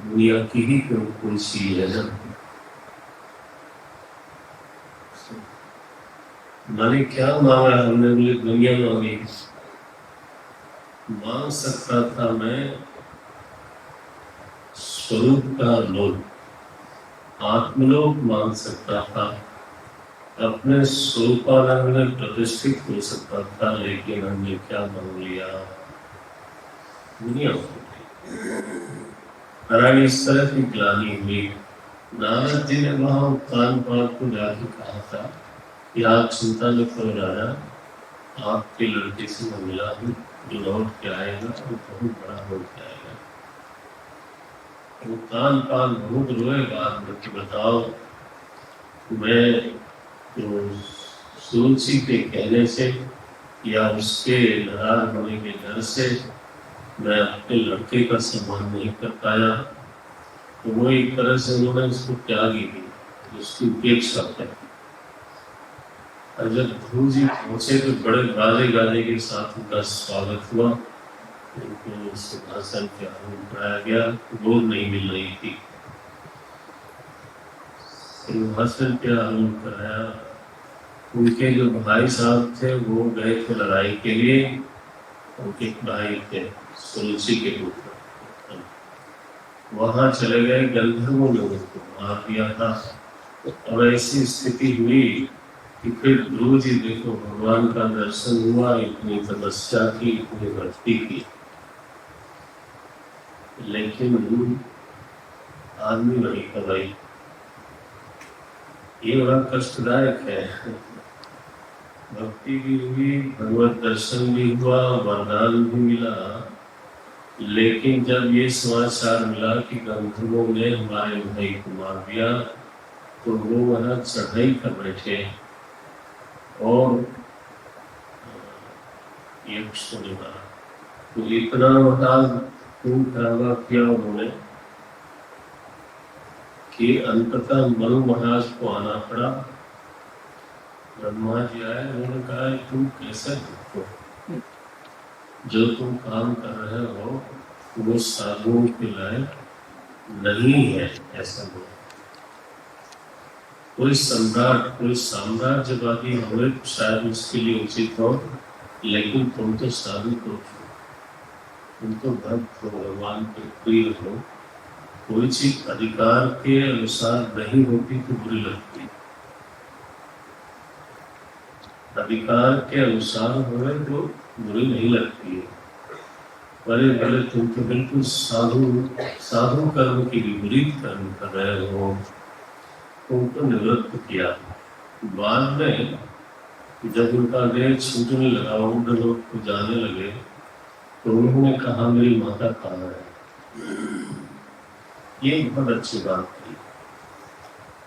Speaker 1: दुनिया की ही कोई चीज है ना। मैंने क्या मांगा? हमने बोले दुनिया मांगी। मांग सकता था मैं स्वरूप का लोक, आत्मलोक मांग सकता था, अपने स्वरूपानंद में प्रतिष्ठित हो सकता था, लेकिन हमने क्या मांग लिया? दुनिया। नारायण इस तरह की ग्लानि हुई। नारद जी ने वहां कानपाल को जाके कहा था कि आप चिंता न करो राजा, आपके लड़के से मैं मिला हूँ, जो लौट के आएगा वो बहुत बड़ा हो जाएगा। वो कानपाल बहुत रोए बाद में कि बताओ, मैं तो तुलसी के कहने से या उसके नाराज होने के डर से मैं अपने लड़के का सम्मान नहीं कर पाया। तो वो एक तरह से उन्होंने उसको त्याग ही दी, उसकी उपेक्षा कर। और जब ध्रुव जी पहुंचे तो बड़े गाजे गाजे के साथ उनका स्वागत हुआ। उनको सिंहासन पे आरूढ़ कराया गया, गोद नहीं मिल रही थी, सिंहासन पे आरूढ़ कराया। उनके जो भाई साहब थे वो गए थे लड़ाई के लिए, उनके भाई थे तुलसी के पुत्र, वहां चले गए। गंधर्वों ने उनको मार दिया था। अब ऐसी स्थिति हुई कि फिर ध्रुव जी देखो, भगवान का दर्शन हुआ, इतनी तपस्या की, इतनी भक्ति की, लेकिन आदमी नहीं था भाई। ये बड़ा कष्टदायक है। भक्ति भी हुई, भगवत दर्शन भी हुआ, वरदान भी मिला, लेकिन जब ये समाचार मिला कि गंधर्वों ने हमारे भाई को मार दिया तो वो वहां चढ़ाई कर बैठे और यक्ष ने कहा। तो इतना बड़ा खून खराबा किया उन्होंने कि अंततः मनु महाराज को आना पड़ा। ब्रह्मा जी आए, उन्होंने कहा तुम कैसे हो, जो तुम काम कर रहे हो वो साधुओं के लायक नहीं है। ऐसा बोला। कोई सम्राट, कोई साम्राज्यवादी होवे तो शायद उसके लिए उचित हो, लेकिन तुम तो साधु हो, तुम तो भक्त हो, भगवान के प्रिय हो। कोई चीज अधिकार के अनुसार नहीं होती तो बुरी लगती है, अधिकार के अनुसार होवे तो बुरी नहीं लगती है। बड़े बड़े तुम तो बिल्कुल साधु कर्म की विपरीत कर्म कर रहे हो, उनको निवृत्त किया। बाद में जब उनका देह छूटने लगा, उन लोग को जाने लगे, तो उन्होंने कहा मेरी माता कहाँ है। ये बहुत अच्छी बात थी।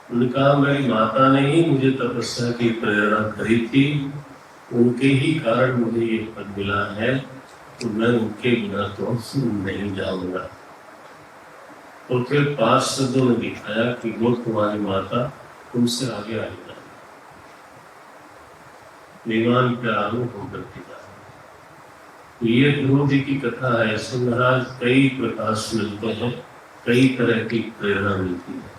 Speaker 1: उन्होंने कहा मेरी माता ने ही मुझे तपस्या की प्रेरणा करी थी, उनके ही कारण मुझे ये पद मिला है, तो मैं उनके बिना तो नहीं जाऊंगा। तो फिर पार्षदों ने दिखाया कि वो तुम्हारी माता तुमसे आगे आएगा, विमान के आरूढ़ होकर के जाए। ये ध्रुव जी की कथा है। इसमें महाराज कई प्रकाश मिलते हैं, कई तरह की प्रेरणा मिलती है।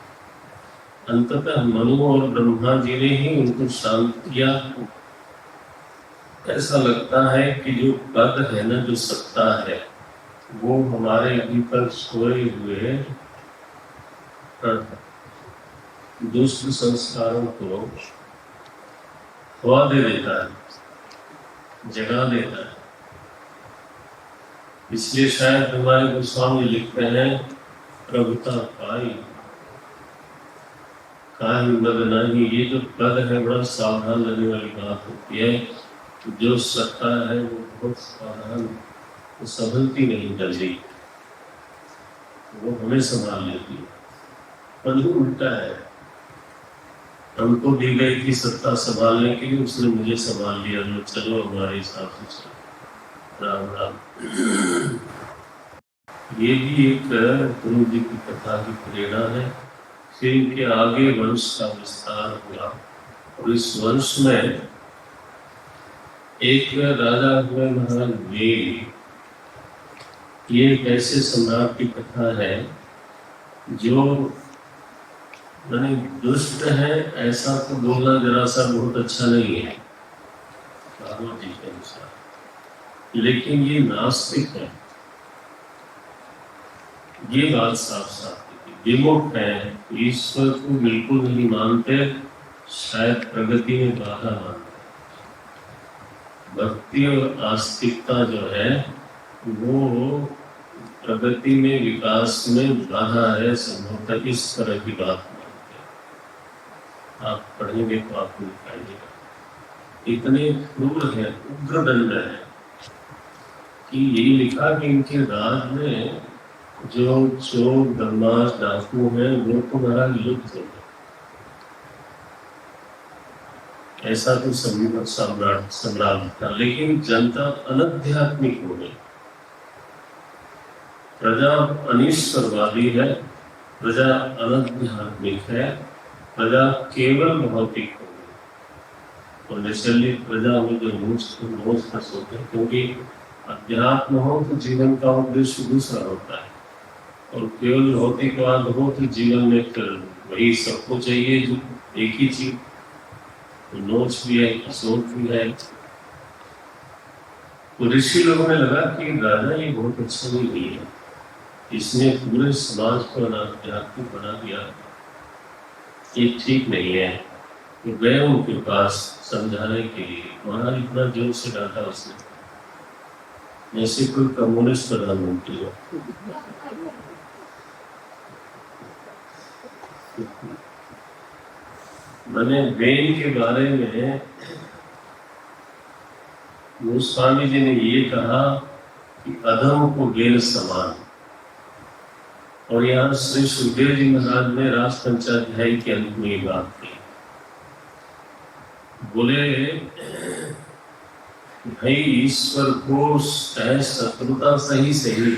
Speaker 1: अंततः मनु और ब्रह्मा जी ने ही उनको शांत किया। ऐसा लगता है कि जो पद है ना, जो सत्ता है, वो हमारे भीतर सोए हुए दुष्ट संस्कारों को हवा दे देता है, जगा देता है। इसलिए शायद हमारे गोस्वामी लिखते हैं, प्रभुता पाई काहि मद नहीं। ये जो पद है बड़ा सावधान रहने वाली बात होती है। जो सत्ता है वो बहुत सावधान, वो संभलती नहीं जल्दी, वो हमें संभाल लेती है। पद उल्टा है, हमको दी गई थी सत्ता संभालने के लिए, उसने मुझे संभाल लिया, लो चलो हमारे हिसाब से चलो। राम राम। ये भी एक गुरु जी की कथा की प्रेरणा है। फिर इनके आगे वंश का विस्तार हुआ, और इस वंश में एक राजा हुए महाराज वेल। ये एक ऐसे सम्राट की कथा है जो माने दुष्ट है, ऐसा तो बोलना जरा सा बहुत अच्छा नहीं है भागवत जी के अनुसार, लेकिन ये नास्तिक है। ये बात साफ साफ है, विमुख है, ईश्वर को बिल्कुल नहीं मानते, शायद प्रगति में बाधा मानते। भक्ति और आस्तिकता जो है वो प्रगति में, विकास में बाधा है, संभवतः इस तरह की बात मानते हैं। आप पढ़ेंगे तो आपको दिखाइएगा। इतने क्रूर है, उग्रदंड है कि यही लिखा कि इनके राज में जो चोर, बदमाश, डाकू हैं वो तो महाराज लुप्त हो गए। ऐसा तो सम्राट था, लेकिन जनता अनाध्यात्मिक हो गई। प्रजा अनिश्वरवादी है, प्रजा अनाध्यात्मिक है, प्रजा केवल भौतिक हो गई। और निश्चय प्रजा में जो मोच फंस होते हैं, क्योंकि अध्यात्म हो तो जीवन का उद्देश्य दूसरा होता है, और केवल भौतिकवाद हो तो जीवन में फिर वही सबको चाहिए, जो एक ही चीज, नोच भी है, सोच भी है। तो ऋषि लोगों ने लगा कि राजा ये बहुत अच्छा नहीं है, इसने पूरे समाज को अनाध्यात्मिक बना दिया, ये ठीक नहीं है। तो गए उनके पास समझाने के लिए। वहां इतना जोर से डांटा उसने, जैसे कोई कम्युनिस्ट प्रधानमंत्री हो। मैंने वेल के बारे में गोस्वामी जी ने ये कहा कि अधम को वेल समान। और यहाँ श्री सुखदेव जी महाराज ने रास पंचाध्याय के अंत में ये बात की। बोले भाई ईश्वर को चाहे शत्रुता सही सही,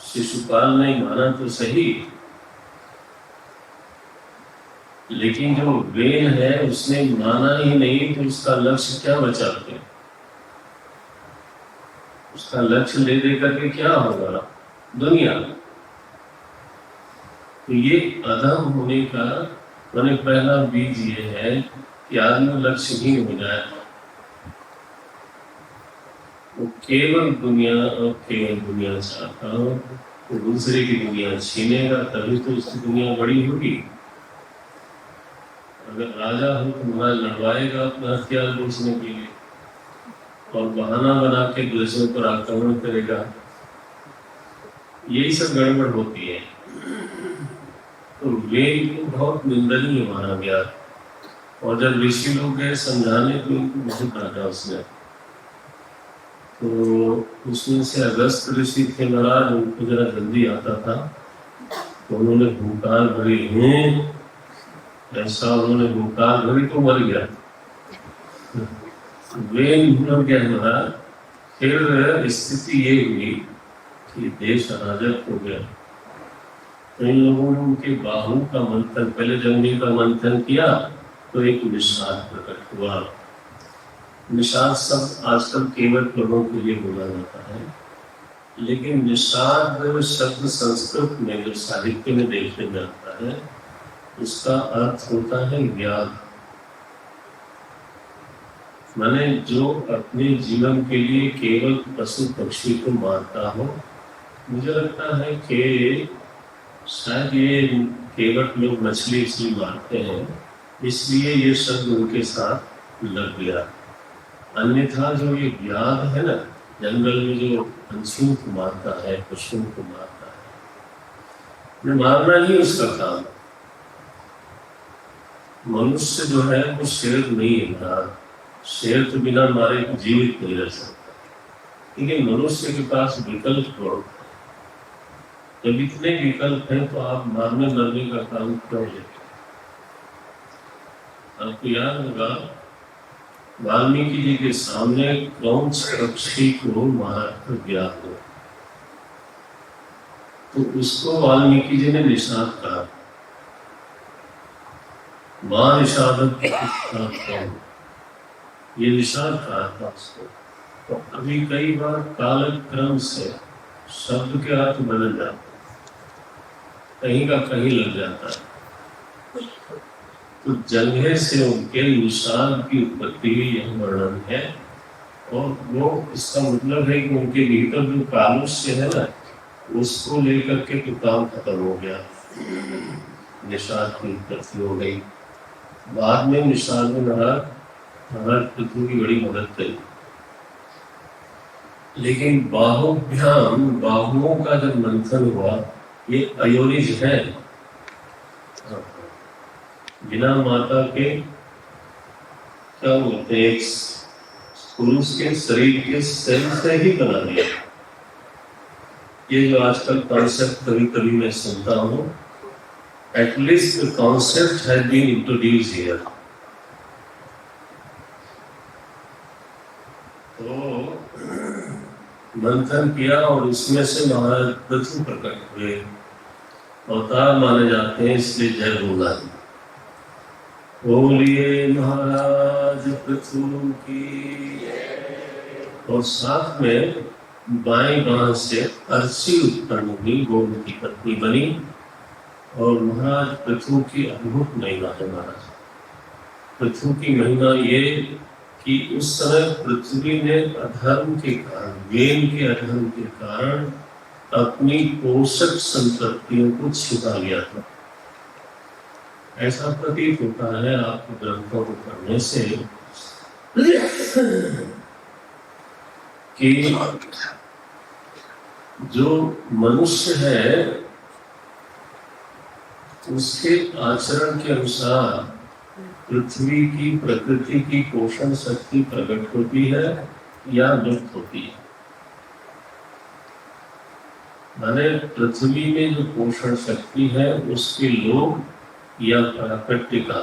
Speaker 1: शिशुपाल ने माना तो सही, लेकिन जो वेन है उसने माना ही नहीं, तो उसका लक्ष्य क्या बचा फिर? उसका लक्ष्य ले दे करके क्या होगा? दुनिया। तो ये अधम होने का मैंने पहला बीज ये है कि आदमी लक्ष्यहीन हो जाए, वो केवल दुनिया चाहता हो, तो दूसरे की दुनिया छीनेगा, तभी तो उसकी दुनिया बड़ी होगी। अगर राजा हो तो महाराज लड़वाएगा अपना हथियार बेचने के लिए और बहाना बना के दूसरों पर आक्रमण करेगा, यही सब गड़बड़ होती है। तो वेद को बहुत निंदनीय माना गया, और जब ऋषि लोग गए समझाने तो उनको बहुत डांटा उसने। तो उसमें से अगस्त ऋषि थे महाराज, उनको जरा जल्दी आता था, तो उन्होंने भूकाल भरी है, ऐसा उन्होंने भूकाल भरी तो मर गया। वेद हो गया महाराज। फिर स्थिति ये हुई कि देश अराजक हो गया। इन लोगों ने उनके बाहु का मंथन, पहले जंगली का मंथन किया तो एक निषाद प्रकट हुआ। निषाद शब्द आजकल केवल लोगों के लिए बोला जाता है, लेकिन निषाद शब्द संस्कृत में जो साहित्य में देखने जाता है उसका अर्थ होता है व्याध। माने जो अपने जीवन के लिए केवल पशु पक्षी को मारता हो। मुझे लगता है कि शायद ये केवट लोग मछली इसलिए मारते हैं, इसलिए ये शब्द उनके साथ लग गया। अन्यथा जो ये व्याध है ना, जंगल में जो पंछियों को मारता है, पशुओं को मारता है, मारना ही उसका काम। मनुष्य जो है वो शेर नहीं है, शेर तो बिना मारे जीवित नहीं रह सकता, लेकिन मनुष्य के पास विकल्प बहुत है। जब इतने विकल्प हैं तो आप मारने मरने का काम क्यों लेते? आपको याद होगा वाल्मीकि जी के सामने क्रौंच पक्षी को मार गया हो, तो उसको वाल्मीकि जी ने निषाद कहा, मां निषाद, ये निषाद कहा था उसको। तो अभी कई बार कालक्रम से शब्द के अर्थ बदल जाते, कहीं का कहीं लग जाता है। तो जंघे से उनके निषाद की उत्पत्ति यह वर्णन है, और वो इसका मतलब है कि उनके भीतर जो कालुष्य है ना, उसको लेकर के तो काम खत्म हो गया, निषाद की उत्पत्ति हो गई। बाद में निषाद में महाराज पृथ्वी की बड़ी मदद करी, लेकिन बाहुओं का जब मंथन हुआ, ये अयोनिज है, बिना माता के क्या बोलते हैं, पुरुष के शरीर के सेल से ही बना दिया। ये जो आजकल कॉन्सेप्ट कभी कभी मैं सुनता हूँ, at least the concept has been introduced here. तो मंथन किया और उसमें से महाराज पृथ्वी प्रकट हुए, अवतार माने जाते हैं, इसलिए जय बोला। बोलिए महाराज पृथ्वी की। और साथ में बाएं बांह से अर्ची उत्पन्न हुई, गोद की पत्नी बनी, और महाराज पृथ्वी की अद्भुत महिमा है। महाराज पृथ्वी की महिमा ये कि उस समय पृथ्वी ने अधर्म के कारण, वेन के अधर्म के कारण अपनी पोषक संपत्तियों को छिपा लिया था। ऐसा प्रतीत होता है आपको ग्रंथों को पढ़ने से कि जो मनुष्य है उसके आचरण के अनुसार पृथ्वी की प्रकृति की पोषण शक्ति प्रकट होती है या लुप्त होती है। माने पृथ्वी में जो पोषण शक्ति है उसके लोग या प्राकृतिक का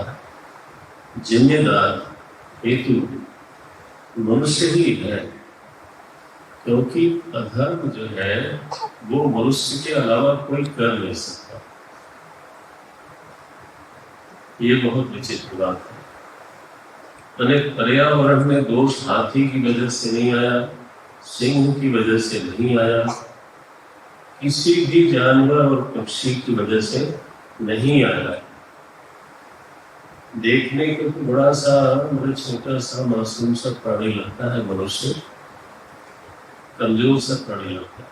Speaker 1: जिम्मेदार हेतु मनुष्य ही है, क्योंकि अधर्म जो है वो मनुष्य के अलावा कोई कर नहीं सकता। ये बहुत विचित्र बात है। मैंने पर्यावरण में दोष हाथी की वजह से नहीं आया, सिंह की वजह से नहीं आया, किसी भी जानवर और पक्षी की वजह से नहीं आया। देखने को तो बड़ा छोटा सा मासूम सा प्राणी लगता है, मनुष्य कमजोर सा प्राणी लगता है,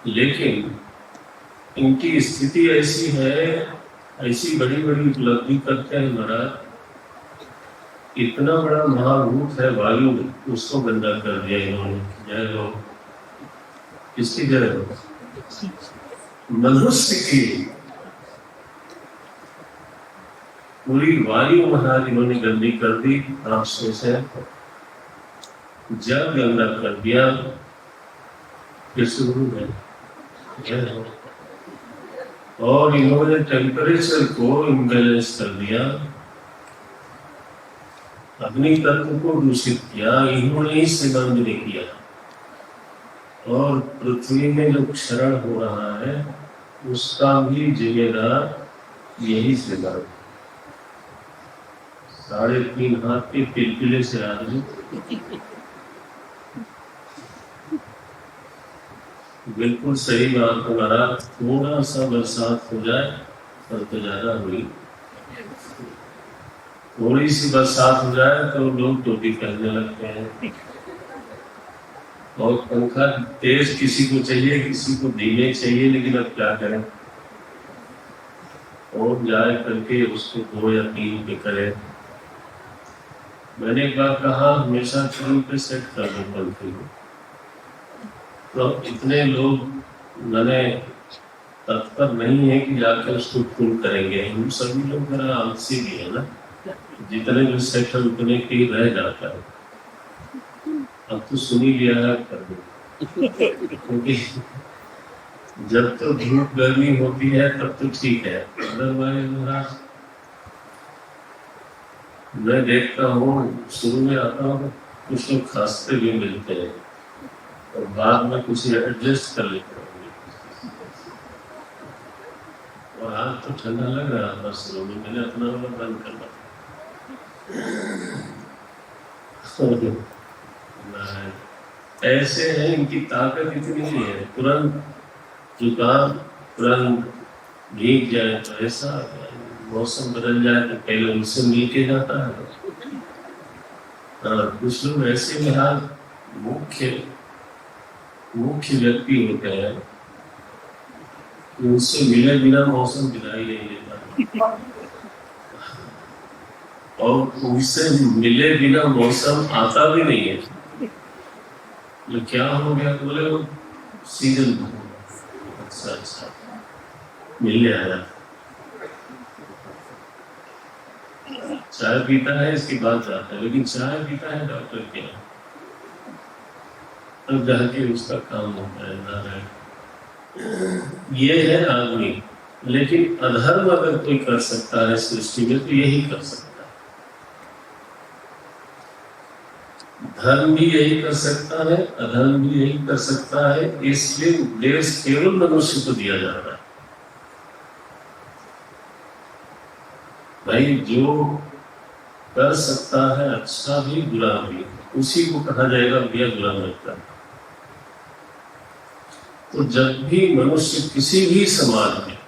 Speaker 1: लेकिन इनकी स्थिति ऐसी है, ऐसी बड़ी बड़ी उपलब्धि करते हैं महाराज। इतना बड़ा महाभूत है वायु, उसको गंदा कर दिया इन्होंने। जय हो, किसकी जय हो? मनुष्य की पूरी वायु महाराज इन्होंने गंदी कर दी। आप सोचे, जब गंदा कर दिया फिर शुरू है। जय हो। और इन्होंने टेम्परेचर को इम्बैलेंस कर दिया, अग्नि तत्व को दूषित किया, इन्होंने ही संबंध नहीं किया। और पृथ्वी में जो क्षरण हो रहा है उसका भी जिम्मेदार यही सेवार। 3.5 हाथ के पिलपिले से आदमी बिल्कुल सही बात हमारा। थोड़ा सा बरसात हो जाए पर तो ज्यादा हुई, थोड़ी सी बरसात हो जाए तो लोग टोपी पहनने लगते हैं। और पंखा तेज किसी को चाहिए, किसी को धीमे चाहिए, लेकिन अब क्या करें, और जाए करके उसको 2 या 3 पे करें। मैंने एक बार कहा हमेशा 3 पे सेट कर दो पंखे को, तो इतने लोग मैंने तत्पर नहीं है कि जाकर उसको फुल करेंगे। हम सभी लोग जरा आलसी भी है ना, जितने भी सेट है उतने के रह जाता है। अब तो सुन ही लिया है, कर दो, क्योंकि जब तो धूप गर्मी होती है तब तो ठीक है, अदरवाइज मैं देखता हूँ शुरू में आता हूँ कुछ लोग खांसते भी मिलते हैं और बाद में कुछ एडजस्ट कर लेते हैं। और आज तो ठंडा लग रहा था शुरू में, मैंने अपना वाला बंद कर दिया। ऐसे हैं, इनकी ताकत इतनी नहीं है, तुरंत जुकाम, तुरंत भीग जाए तो ऐसा, मौसम बदल जाए तो पहले उनसे मिल के जाता है। कुछ लोग ऐसे में मुख्य व्यक्ति होते हैं, उनसे मिले बिना मौसम विदाई नहीं लेता, और उनसे मिले बिना मौसम आता भी नहीं है। तो क्या हो गया, बोले वो सीजन। अच्छा मिल आया, चाय पीता है इसकी बात जाता है, लेकिन चाय पीता है डॉक्टर के, तब जाके उसका काम होता है ना। ये है आदमी, लेकिन अधर्म अगर कोई कर सकता है सृष्टि में तो यही कर सकता है। धर्म भी यही कर सकता है, अधर्म भी यही कर सकता है, इसलिए देश केवल मनुष्य को दिया जा रहा है। भाई जो कर सकता है अच्छा भी बुरा भी, उसी को कहा जाएगा भैया बुरा लगता है। तो जब भी मनुष्य किसी भी समाज में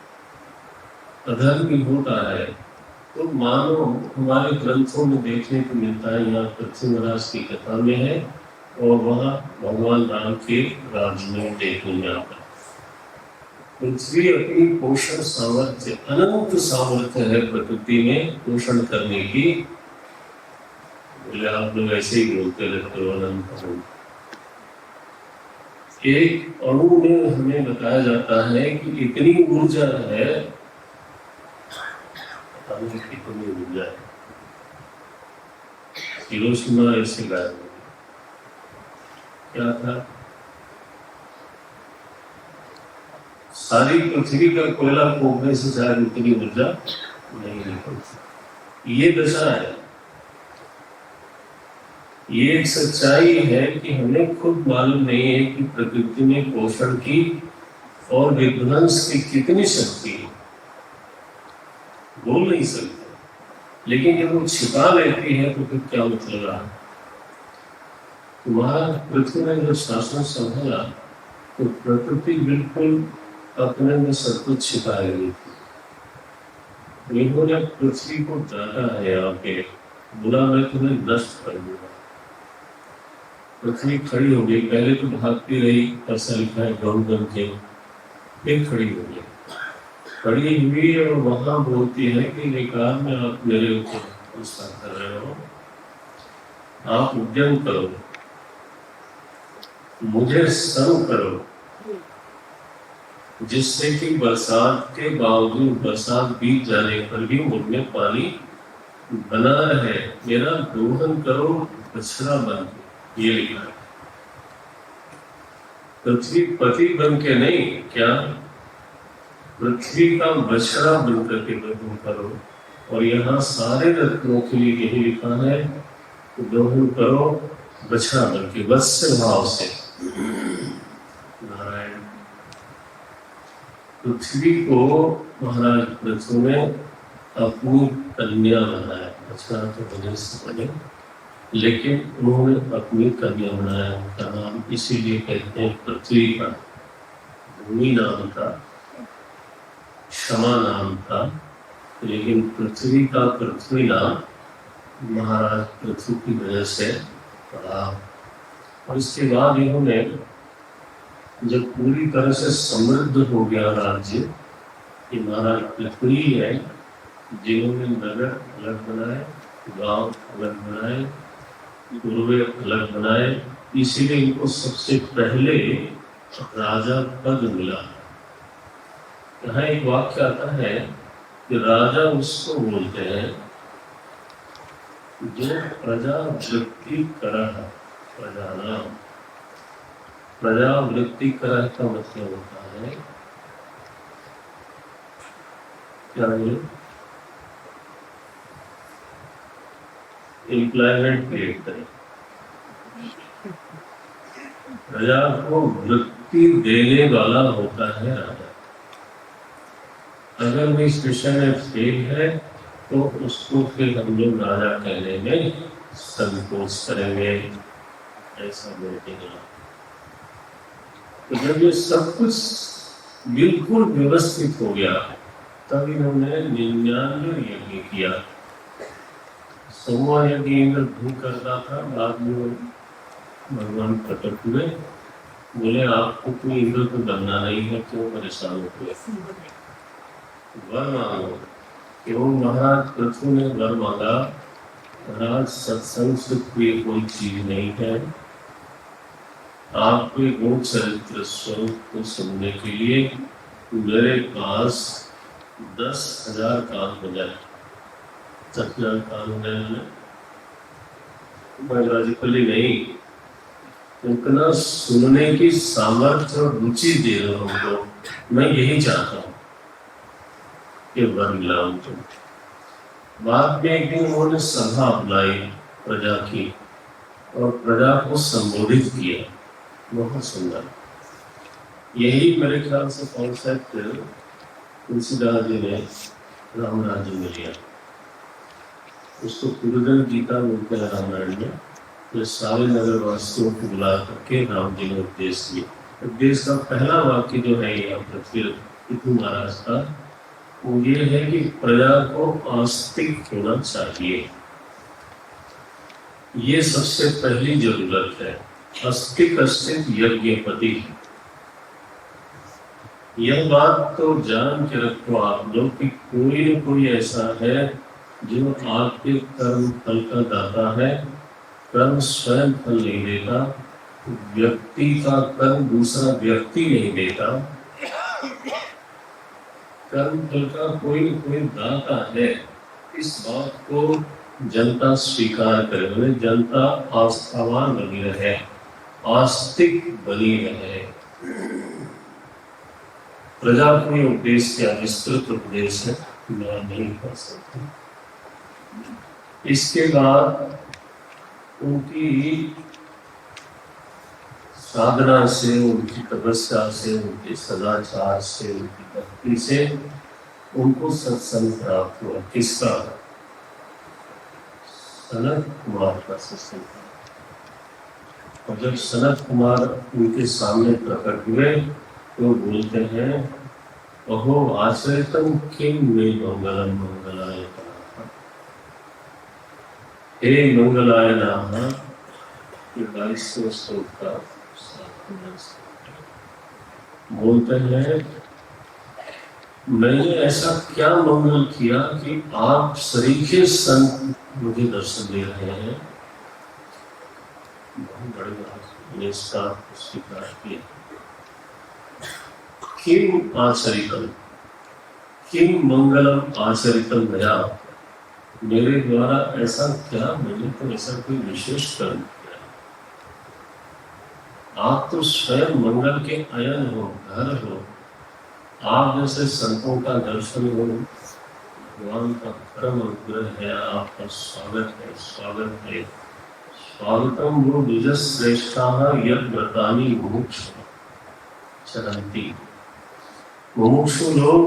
Speaker 1: अधर्मी होता है तो मानो हमारे ग्रंथों में देखने को मिलता है, यहाँ पृथ्वीराज की कथा में है और वहाँ भगवान राम के राज्य में देखने में आता है। पृथ्वी अपनी पोषण सामर्थ्य, अनंत सामर्थ्य है प्रकृति में पोषण करने की। बोले आप लोग ऐसे ही बोलते रहते हो अनंत अणु। एक अणु में हमें बताया जाता है कि इतनी ऊर्जा है, कितनी ऊर्जा है। हिरोशिमा ऐसे गायब हो गया, क्या था, सारी पृथ्वी का कोयला फूकने से शायद इतनी ऊर्जा नहीं निकलती। ये दशा है। ये एक सच्चाई है कि हमें खुद मालूम नहीं है कि प्रकृति में पोषण की और विध्वंस की कितनी शक्ति है, बोल नहीं सकते। लेकिन जब वो छिपा लेती है तो फिर क्या मतलब रहा। वहां पृथ्वी ने जब शासन संभाला तो प्रकृति बिल्कुल अपने में सब कुछ छिपाई गई थी। इन्होंने पृथ्वी को डांटा है आके, बुरा मैं तुम्हें नष्ट कर दूंगा। पृथ्वी खड़ी हो गई, पहले तो भागती रही, ऐसा लिखा है गौ बन के, फिर खड़ी हो गई। खड़ी हुई और वहां बोलती है कि निकाल में आप मेरे ऊपर गुस्सा कर रहे हो, आप उद्यम करो, मुझे सर्व करो, जिससे कि बरसात के बावजूद, बरसात बीत जाने पर भी मुझमें पानी बना रहे, मेरा दोहन करो बछड़ा बन के। ये लिखा है। पृथ्वी पति बन के नहीं, क्या पृथ्वी का बछड़ा बन करके दोहन करो। और यहाँ सारे रत्नों के लिए यही लिखा है, दोहन करो बछड़ा बन के, वत्स्य भाव से। नारायण पृथ्वी को महाराज पृथ्वी ने अपनी कन्या बनाया, बछड़ा तो बने से बने, लेकिन उन्होंने अपनी कन्या बनाया। उनका नाम इसीलिए कहते हैं पृथ्वी का, भूमि नाम था, क्षमा नाम था, लेकिन पृथ्वी का पृथ्वी नाम महाराज पृथ्वी की वजह से पड़ा। और इसके बाद इन्होंने जब पूरी तरह से समृद्ध हो गया राज्य, कि महाराज पृथ्वी है जिन्होंने नगर अलग बनाए, गांव अलग बनाए, पूर्वे अलग बनाए, इसीलिए इनको सबसे पहले राजा पद मिला। यहाँ एक वाक्य आता है कि राजा उसको बोलते हैं जो प्रजावृत्ति करह, प्रजानाम। प्रजावृत्ति करह का मतलब होता है क्या, ये एम्प्लॉयमेंट क्रिएट करें, प्रजा को वृत्ति देने वाला होता है राजा। अगर वो इस विषय में फेल है तो उसको फिर हम लोग राजा कहने में संकोच करेंगे, ऐसा बोलेंगे। तो जब ये सब कुछ बिल्कुल व्यवस्थित हो गया तब इन्होंने 99 यज्ञ किया। 100वां यज्ञ इंद्र भू करता था, बाद में भगवान प्रकट हुए, बोले आपको कोई इंद्र को बनना नहीं है, क्यों परेशान हुए, वर मांगो। क्यों महाराज पृथ्वी ने वर मांगा, महाराज सत्संग से कोई चीज नहीं है, आपके गुण चरित्र स्वरूप को सुनने के लिए मेरे पास 10,000 कान हो जाए। 10,000 कान हो जाए बायोलॉजिकली नहीं, उतना सुनने की सामर्थ्य और रुचि दे रहा हूँ तो मैं यही चाहता हूँ कि वर मिला उनको। बाद में एक दिन उन्होंने सभा बुलाई प्रजा की और प्रजा को संबोधित किया, बहुत सुंदर। यही मेरे ख्याल से कॉन्सेप्ट तुलसीदास जी ने रामराज जी में लिया, उसको पूर्वजन गीता बोलते हैं रामायण में। तो सारे नगर वासियों को बुला करके राम जी ने उपदेश दिया। उपदेश का पहला वाक्य जो है यहाँ पृथ्वी महाराज का, वो ये है कि प्रजा को आस्तिक होना चाहिए। ये सबसे पहली जरूरत है। अस्तिक अस्तिक यज्ञपति, यह बात तो जान के रखो आप लोग कि कोई न कोई ऐसा है जो आपके कर्म फल का दाता है। कर्म स्वयं फल नहीं देता, व्यक्ति का कर्म दूसरा व्यक्ति नहीं देता, कर्म फल का कोई न कोई दाता है। इस बात को जनता स्वीकार करे, जनता आस्थावान बनी रहे, आस्तिक बनी रहे। प्रजा को ये उपदेश क्या विस्तृत उपदेश है, मैं नहीं कर सकता। इसके बाद उनकी साधना से, उनकी तपस्या से, उनके सदाचार से, उनकी भक्ति से उनको सत्संग प्राप्त हुआ। किसका? सनत कुमार का सत्संग। और जब सनत कुमार उनके सामने प्रकट हुए तो बोलते हैं, अहो आश्रितम किम मे मंगलम मंगलाय नमः। हे मंगलाय नमः, 22वें श्लोक का बोलते हैं, मैंने ऐसा क्या मंगल किया कि आप सरीखे संत मुझे दर्शन दे रहे हैं। बहुत बड़ी बात ने इसका स्वीकार किया। किम आचरितम, किम मंगलम आचरितम गया, मेरे द्वारा ऐसा क्या, मैंने तो ऐसा कोई विशेष कर्म किया। आप तो स्वयं मंगल के अयन हो, घर हो। आप जैसे संतों का दर्शन हो, भगवान का परम अनुग्रह है, आपका स्वागत है, स्वागत है। स्वागतम वो निज श्रेष्ठाः यत् व्रतानि मुमुक्षु चरन्ति। मुमुक्षु लोग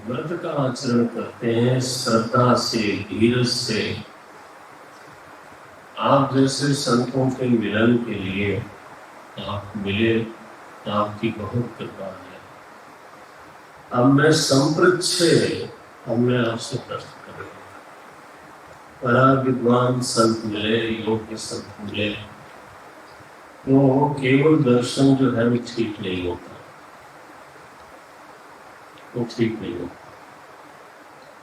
Speaker 1: व्रत का आचरण करते हैं श्रद्धा से, धीरज से। आप जैसे संतों के मिलन के लिए आप मिले, आपकी बहुत कृपा है। अब मैं संप्रच्छे, अब मैं आपसे प्रश्न करूंगा। परा विद्वान संत मिले, योग्य संत मिले, तो केवल दर्शन जो है वो ठीक नहीं होता, वो ठीक नहीं होता।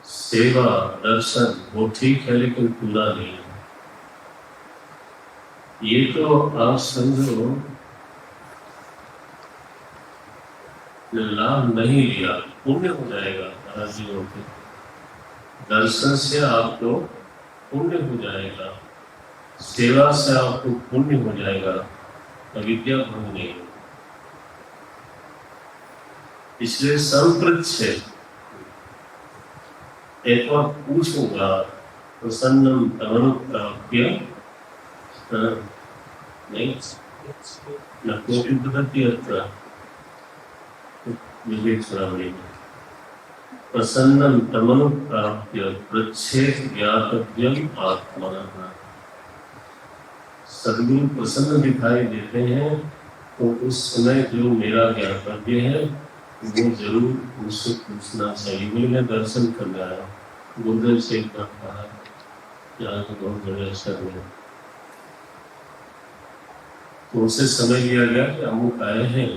Speaker 1: सेवा दर्शन वो ठीक है लेकिन पूरा नहीं है। ये तो आप समझो लाभ नहीं लिया, पुण्य हो जाएगा महाराजियों के दर्शन से, आपको पुण्य हो जाएगा। सेवा से आपको पुण्य हो जाएगा, अविद्या भंग नहीं होगी। इसलिए संप्रच्छे एक बार पूछूंगा, प्रसन्नम तमनुप्राप्य नहीं न कोटि पद्धति अत्र विवेक श्रावणी, प्रसन्नम तमनुप्राप्य प्रच्छेद ज्ञातव्यम आत्मनः। सद्गुरु प्रसन्न दिखाई देते हैं तो उस समय जो मेरा ज्ञातव्य है वो जरूर उससे पूछना चाहिए। मैंने दर्शन करना है, गुरुदेव से एक बार कहा, यहाँ तो बहुत बड़े अवसर में तो उसे समझ लिया गया कि अमुक आए हैं,